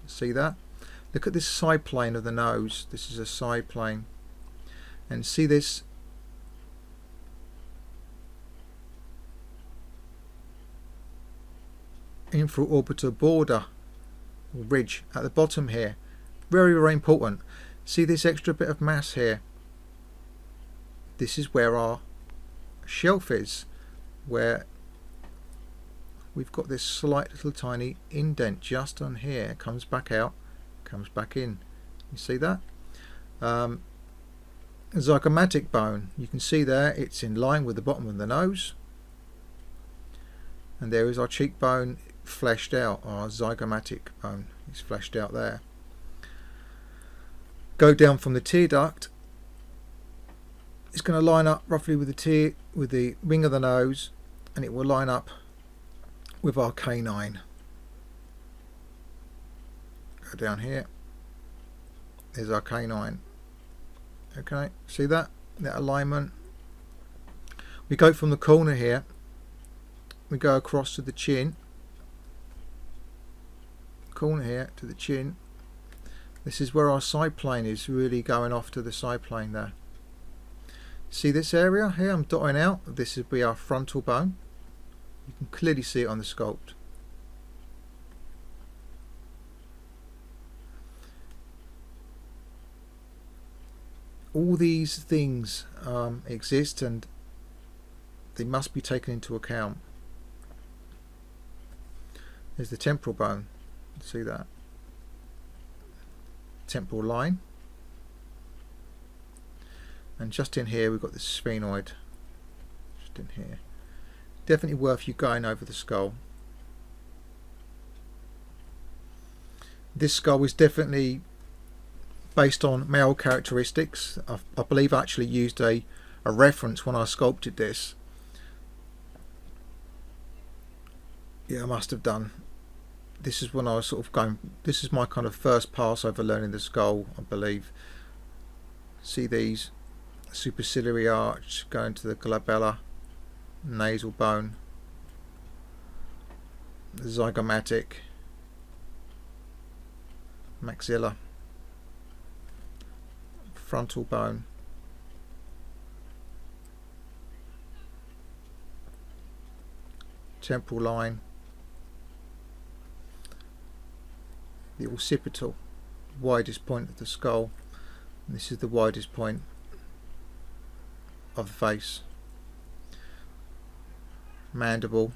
see that? Look at this side plane of the nose. This is a side plane, and see this infraorbital border or ridge at the bottom here. Very, very important. See this extra bit of mass here? This is where our shelf is, where we've got this slight little tiny indent just on here. Comes back out, comes back in. You see that? Zygomatic bone, you can see there it's in line with the bottom of the nose, and there is our cheekbone fleshed out. Our zygomatic bone is fleshed out there. Go down from the tear duct, it's going to line up roughly with the wing of the nose, and it will line up with our canine. Go down here, there's our canine. Okay, see that alignment? We go from the corner here, we go across to the chin, corner here to the chin. This is where our side plane is really going off to the side plane there. See this area here I'm dotting out? This would be our frontal bone. You can clearly see it on the sculpt. All these things exist and they must be taken into account. There's the temporal bone. See that? Temporal line. And just in here we've got the sphenoid. Just in here. Definitely worth you going over the skull. This skull is definitely based on male characteristics. I believe I actually used a reference when I sculpted this. Yeah, I must have done. This is when I was sort of going, this is my kind of first pass over learning the skull, I believe. See these? Superciliary arch going to the glabella, nasal bone, the zygomatic, maxilla, Frontal bone, temporal line, the occipital, widest point of the skull, and this is the widest point of the face, mandible,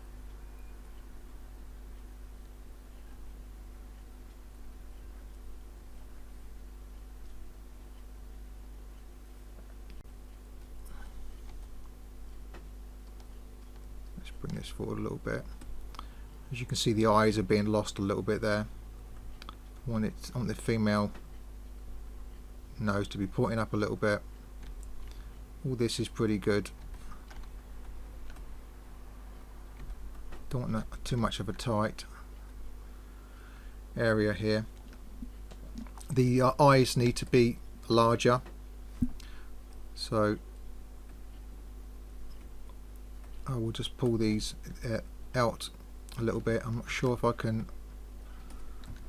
let's bring this forward a little bit. As you can see, the eyes are being lost a little bit there. I want the female nose to be pointing up a little bit. All this is pretty good. Don't want too much of a tight area here. The eyes need to be larger, so I will just pull these out a little bit. I'm not sure if I can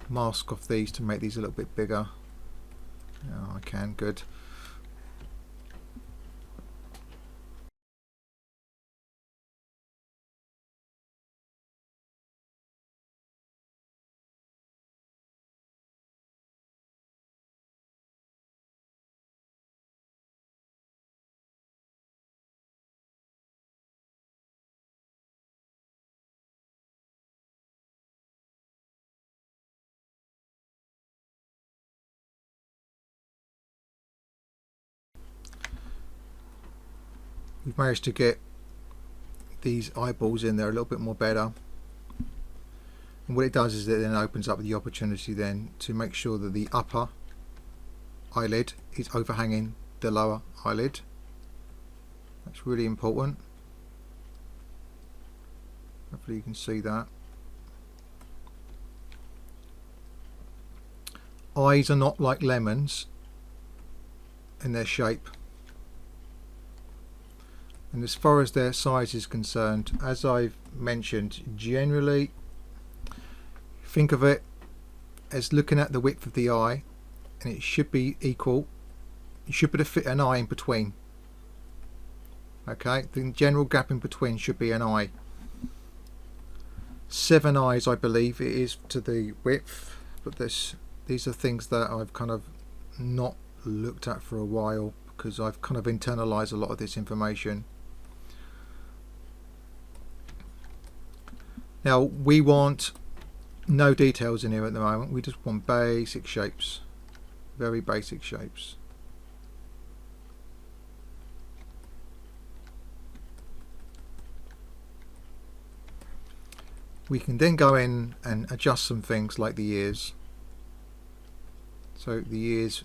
mask off these to make these a little bit bigger. Yeah, I can. Good. We've managed to get these eyeballs in there a little bit more better, and what it does is it then opens up the opportunity then to make sure that the upper eyelid is overhanging the lower eyelid. That's really important. Hopefully you can see that. Eyes are not like lemons in their shape, and as far as their size is concerned, as I've mentioned, generally think of it as looking at the width of the eye, and it should be equal. You should be able to fit an eye in between. Okay, the general gap in between should be an eye. 7 eyes, I believe it is, to the width, but these are things that I've kind of not looked at for a while because I've kind of internalized a lot of this information. Now we want no details in here at the moment. We just want basic shapes, very basic shapes. We can then go in and adjust some things like the ears. So the ears,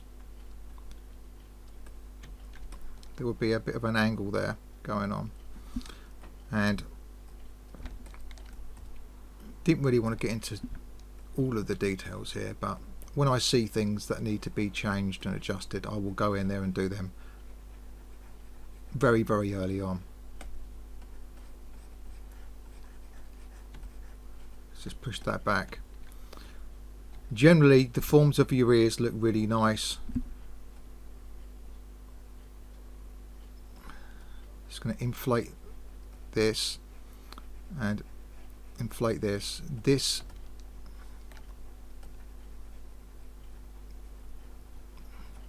there will be a bit of an angle there going on, and didn't really want to get into all of the details here, but when I see things that need to be changed and adjusted, I will go in there and do them very, very early on. Let's just push that back. Generally the forms of your ears look really nice. Just going to inflate this and inflate this. This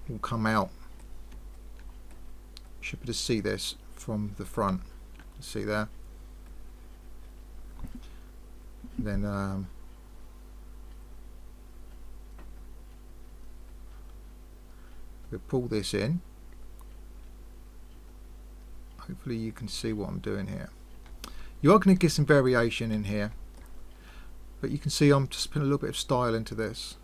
will come out. You should be able to see this from the front. See there? Then we'll pull this in. Hopefully you can see what I'm doing here. You are going to get some variation in here, but you can see I'm just putting a little bit of style into this.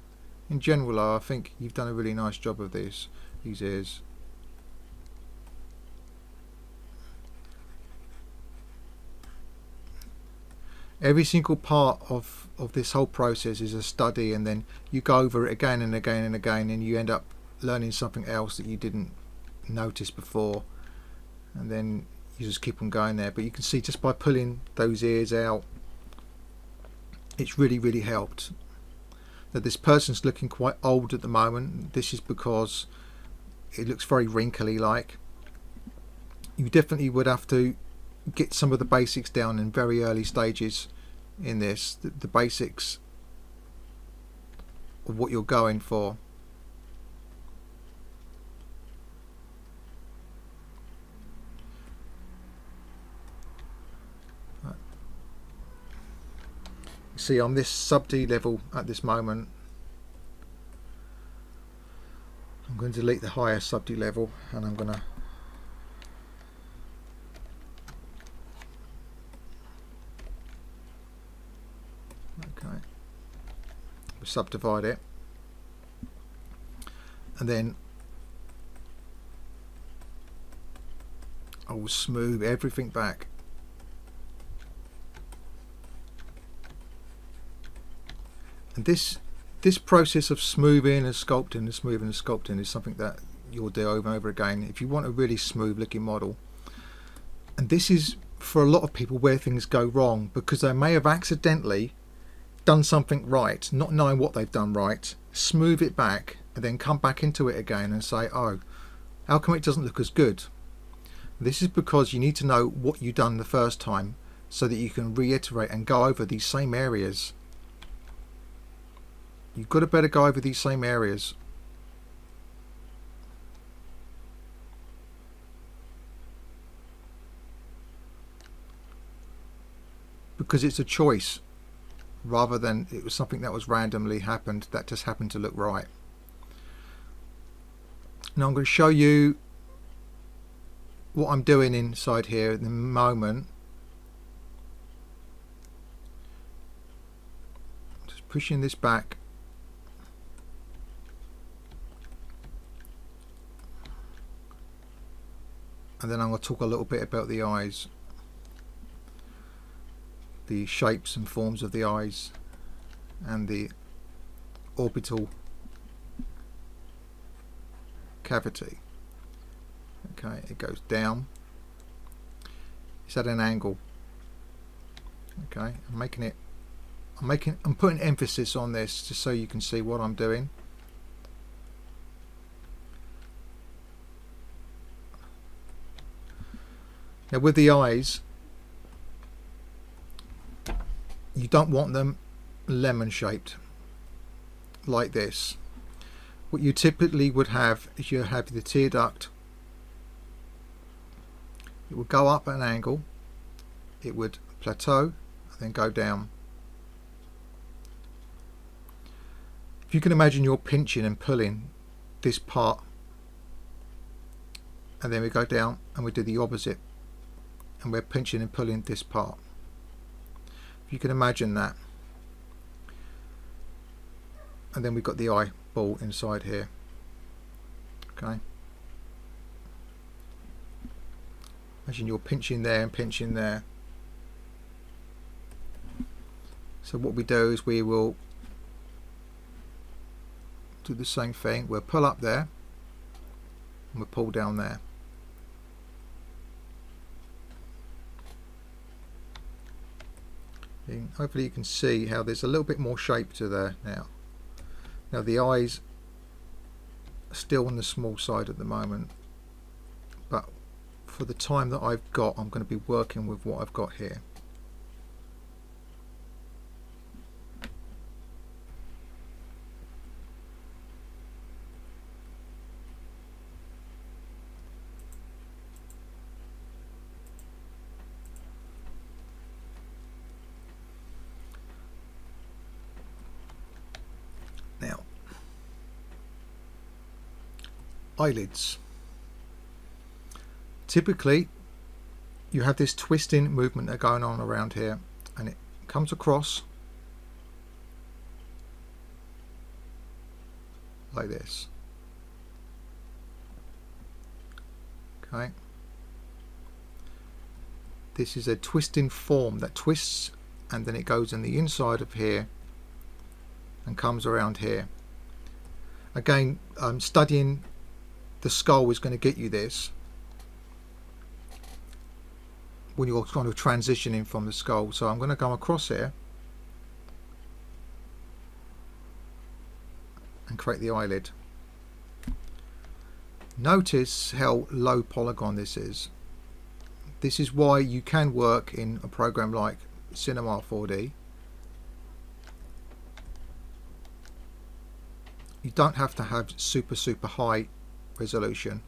In general, I think you've done a really nice job of these ears. Every single part of this whole process is a study, and then you go over it again and again and again, and you end up learning something else that you didn't notice before, and then you just keep on going there. But you can see just by pulling those ears out, it's really helped. That this person's looking quite old at the moment. This is because it looks very wrinkly like. You definitely would have to get some of the basics down in very early stages in this, the basics of what you're going for. See, on this sub D level at this moment, I'm going to delete the higher sub D level, and I'm going to subdivide it, and then I will smooth everything back. And this process of smoothing and sculpting and smoothing and sculpting is something that you'll do over and over again if you want a really smooth looking model. And this is for a lot of people where things go wrong, because they may have accidentally done something right, not knowing what they've done right, smooth it back, and then come back into it again and say, oh, how come it doesn't look as good? This is because you need to know what you've done the first time so that you can reiterate and go over these same areas. You've got to better go over these same areas. Because it's a choice, rather than it was something that was randomly happened, that just happened to look right. Now I'm going to show you what I'm doing inside here in the moment. Just pushing this back. And then I'm going to talk a little bit about the eyes, the shapes and forms of the eyes, and the orbital cavity. Okay, it goes down. It's at an angle. Okay, I'm putting emphasis on this just so you can see what I'm doing. Now with the eyes, you don't want them lemon shaped like this. What you typically would have is you have the tear duct. It would go up at an angle, it would plateau and then go down. If you can imagine you're pinching and pulling this part, and then we go down and we do the opposite, and we're pinching and pulling this part. If you can imagine that. And then we've got the eyeball inside here. Okay. Imagine you're pinching there and pinching there. So what we do is we will do the same thing. We'll pull up there and we'll pull down there. Hopefully you can see how there's a little bit more shape to there now. Now the eyes are still on the small side at the moment, but for the time that I've got, I'm going to be working with what I've got here. Now, eyelids. Typically, you have this twisting movement that going on around here, and it comes across like this. Okay. This is a twisting form that twists, and then it goes on the inside of here and comes around here. Again, studying the skull is going to get you this when you're kind of transitioning from the skull. So I'm going to go across here and create the eyelid. Notice how low polygon this is. This is why you can work in a program like Cinema 4D. You don't have to have super high resolution.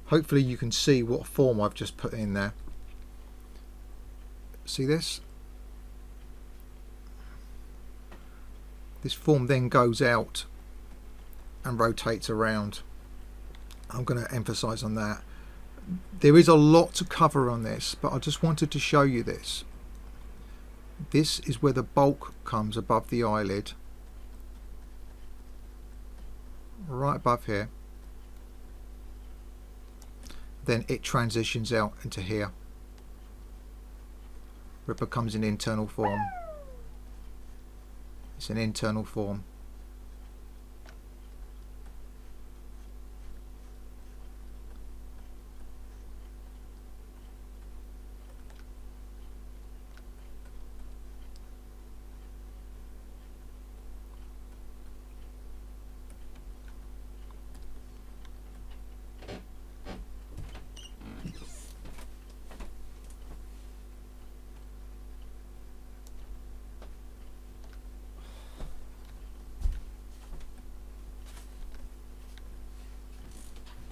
Hopefully you can see what form I've just put in there. See this? This form then goes out and rotates around. I'm going to emphasize on that. There is a lot to cover on this, but I just wanted to show you this. This is where the bulk comes above the eyelid, right above here. Then it transitions out into here, where it becomes an internal form. It's an internal form.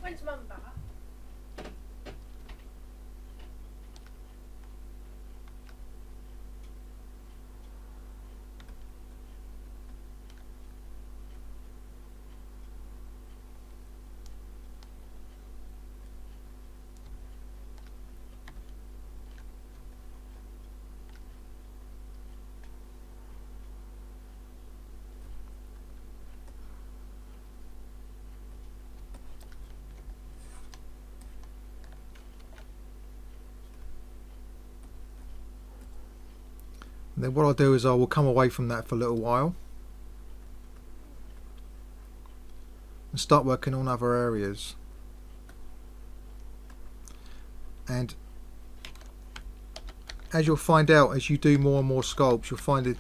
When's Mum back? And then what I'll do is I will come away from that for a little while and start working on other areas. And as you'll find out as you do more and more sculpts, you'll find that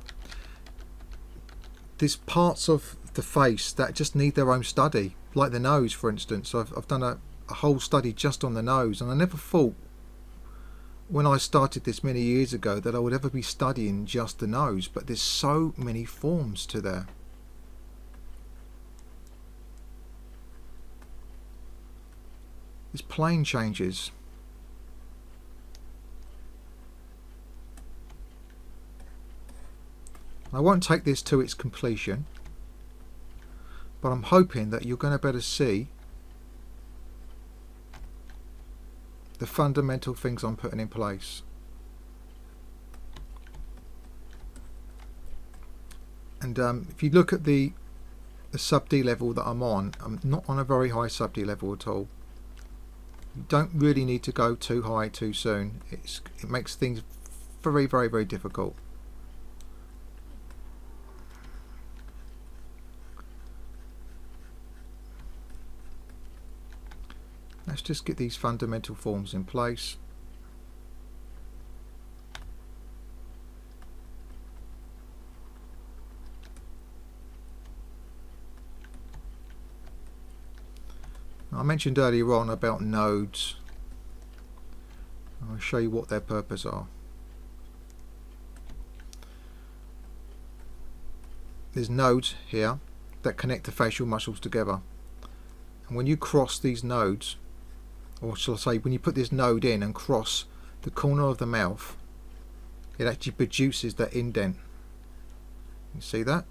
there's parts of the face that just need their own study, like the nose, for instance. I've done a whole study just on the nose, and I never thought when I started this many years ago that I would ever be studying just the nose, but there's so many forms to there. There's plane changes. I won't take this to its completion, but I'm hoping that you're going to better see the fundamental things I'm putting in place. And if you look at the sub D level that I'm not on a very high sub D level at all. You don't really need to go too high too soon. It makes things very difficult. Let's just get these fundamental forms in place. I mentioned earlier on about nodes. I'll show you what their purpose are. There's nodes here that connect the facial muscles together. And when you cross these nodes, or shall I say, when you put this node in and cross the corner of the mouth, it actually produces that indent. You see that?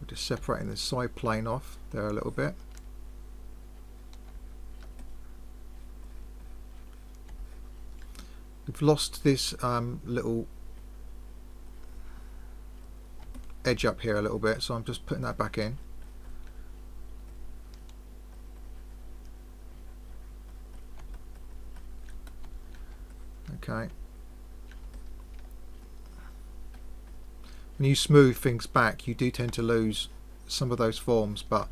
We're just separating the side plane off there a little bit. We've lost this little edge up here a little bit, so I'm just putting that back in. Okay. When you smooth things back, you do tend to lose some of those forms, but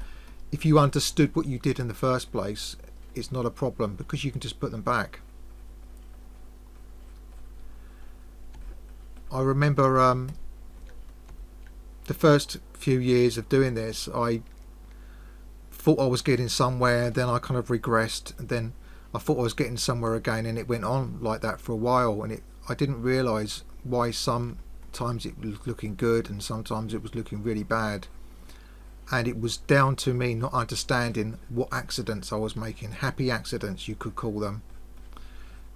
if you understood what you did in the first place, it's not a problem because you can just put them back. I remember the first few years of doing this, I thought I was getting somewhere, then I kind of regressed, and then I thought I was getting somewhere again, and it went on like that for a while, and I didn't realise why sometimes it was looking good and sometimes it was looking really bad. And it was down to me not understanding what accidents I was making. Happy accidents, you could call them.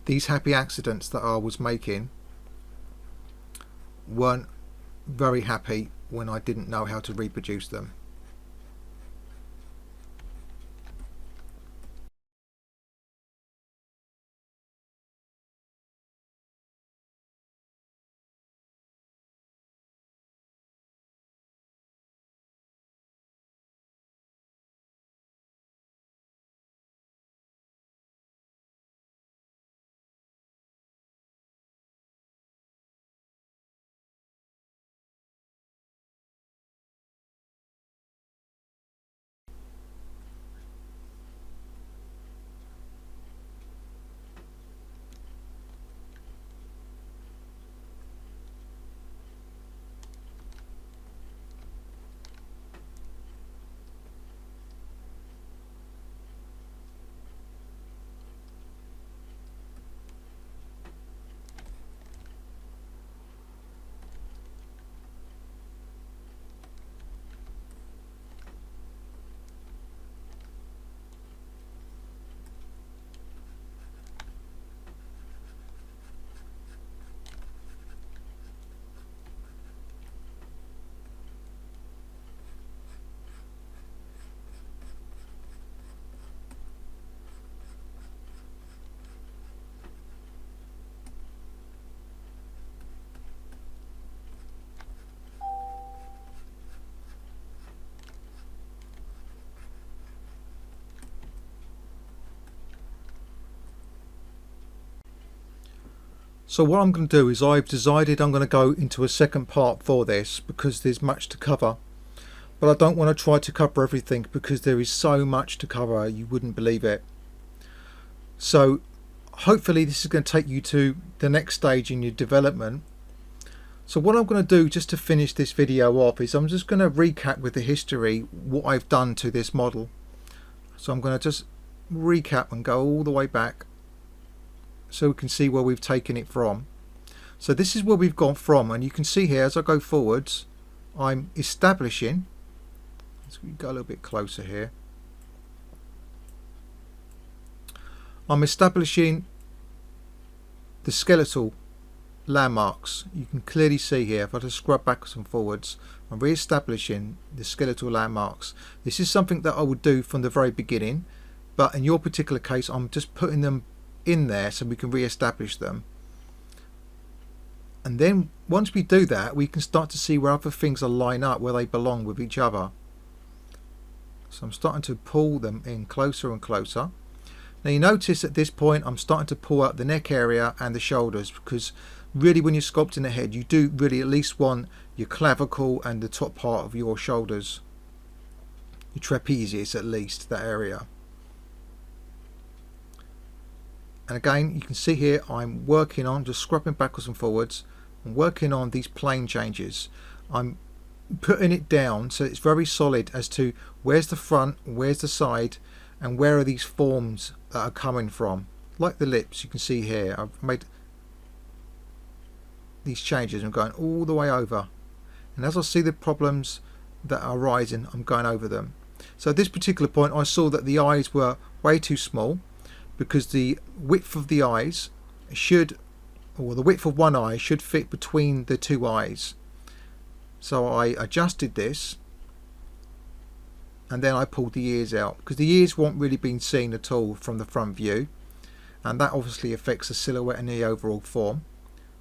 These happy accidents that I was making weren't very happy when I didn't know how to reproduce them. So what I'm going to do is I've decided I'm going to go into a second part for this because there's much to cover, but I don't want to try to cover everything because there is so much to cover you wouldn't believe it. So hopefully this is going to take you to the next stage in your development. So what I'm going to do just to finish this video off is I'm just going to recap with the history what I've done to this model. So I'm going to just recap and go all the way back so we can see where we've taken it from. So this is where we've gone from, and you can see here as I go forwards I'm establishing, let's go a little bit closer here, I'm establishing the skeletal landmarks. You can clearly see here, if I just scrub backwards and forwards, I'm re-establishing the skeletal landmarks. This is something that I would do from the very beginning, but in your particular case I'm just putting them in there so we can re-establish them. And then once we do that we can start to see where other things are line up, where they belong with each other. So I'm starting to pull them in closer and closer. Now you notice at this point I'm starting to pull out the neck area and the shoulders, because really when you're sculpting the head you do really at least want your clavicle and the top part of your shoulders, your trapezius at least, that area. And again you can see here I'm working on, just scrubbing backwards and forwards, I'm working on these plane changes. I'm putting it down so it's very solid as to where's the front, where's the side, and where are these forms that are coming from. Like the lips, you can see here I've made these changes. I'm going all the way over, and as I see the problems that are arising I'm going over them. So at this particular point I saw that the eyes were way too small, because the width of the eyes should, or the width of one eye should fit between the two eyes. So I adjusted this, and then I pulled the ears out, because the ears weren't really being seen at all from the front view, and that obviously affects the silhouette and the overall form.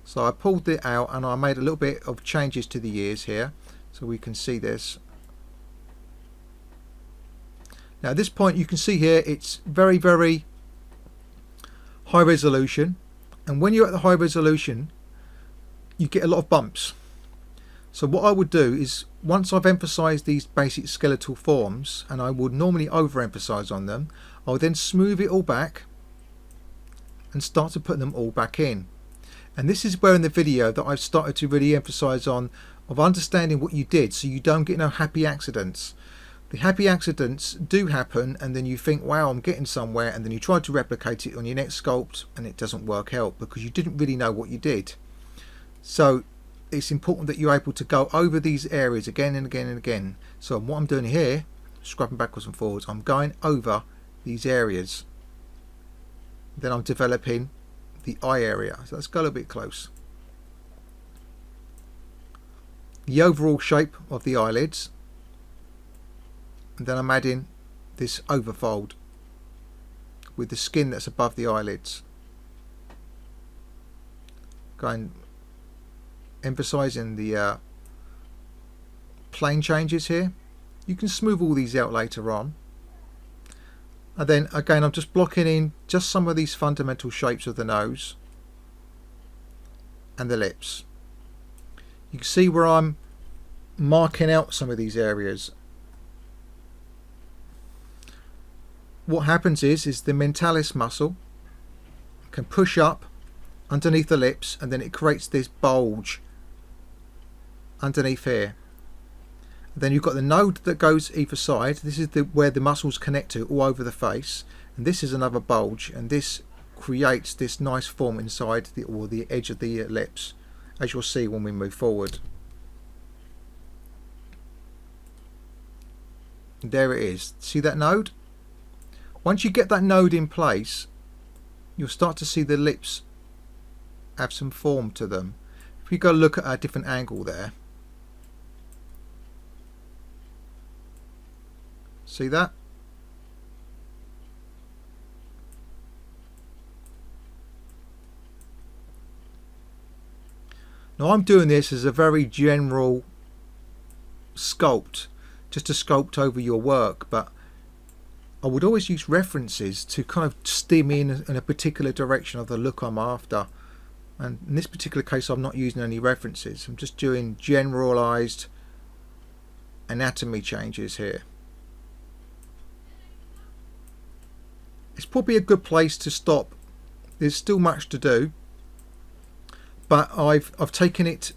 So I pulled it out and I made a little bit of changes to the ears here so we can see this. Now at this point you can see here it's very high resolution, and when you're at the high resolution you get a lot of bumps. So what I would do is, once I've emphasized these basic skeletal forms, and I would normally overemphasize on them, I'll then smooth it all back and start to put them all back in. And this is where in the video that I've started to really emphasize on of understanding what you did, so you don't get no happy accidents. The happy accidents do happen, and then you think, wow, I'm getting somewhere, and then you try to replicate it on your next sculpt and it doesn't work out because you didn't really know what you did. So it's important that you're able to go over these areas again and again and again. So what I'm doing here, scrubbing backwards and forwards, I'm going over these areas. Then I'm developing the eye area. So let's go a little bit close. The overall shape of the eyelids. And then I'm adding this overfold with the skin that's above the eyelids. Going, emphasizing the plane changes here. You can smooth all these out later on. And then again, I'm just blocking in just some of these fundamental shapes of the nose and the lips. You can see where I'm marking out some of these areas. What happens is the mentalis muscle can push up underneath the lips, and then it creates this bulge underneath here. And then you've got the node that goes either side. This is where the muscles connect to all over the face, and this is another bulge, and this creates this nice form inside the edge of the lips, as you'll see when we move forward. And there it is. See that node? Once you get that node in place, you'll start to see the lips have some form to them. If we go look at a different angle there, see that? Now I'm doing this as a very general sculpt, just to sculpt over your work, but I would always use references to kind of steer me in a particular direction of the look I'm after. And in this particular case, I'm not using any references. I'm just doing generalized anatomy changes here. It's probably a good place to stop. There's still much to do, but I've taken it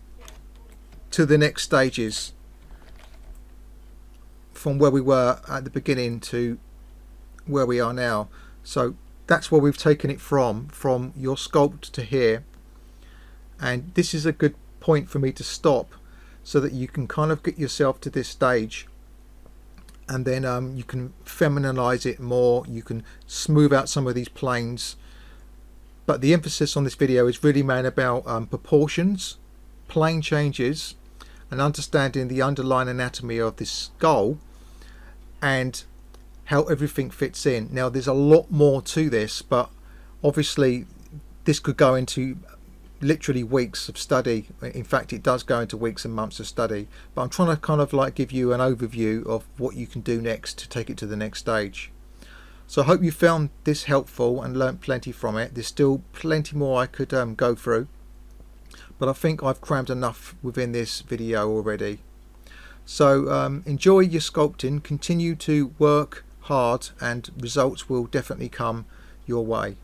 to the next stages from where we were at the beginning to where we are now. So that's where we've taken it from your sculpt to here, and this is a good point for me to stop so that you can kind of get yourself to this stage, and then you can femininize it more, you can smooth out some of these planes. But the emphasis on this video is really made about proportions, plane changes, and understanding the underlying anatomy of this skull and how everything fits in. Now there's a lot more to this, but obviously this could go into literally weeks of study. In fact, it does go into weeks and months of study, but I'm trying to kind of like give you an overview of what you can do next to take it to the next stage. So I hope you found this helpful and learnt plenty from it. There's still plenty more I could go through, but I think I've crammed enough within this video already. So enjoy your sculpting, continue to work hard, and results will definitely come your way.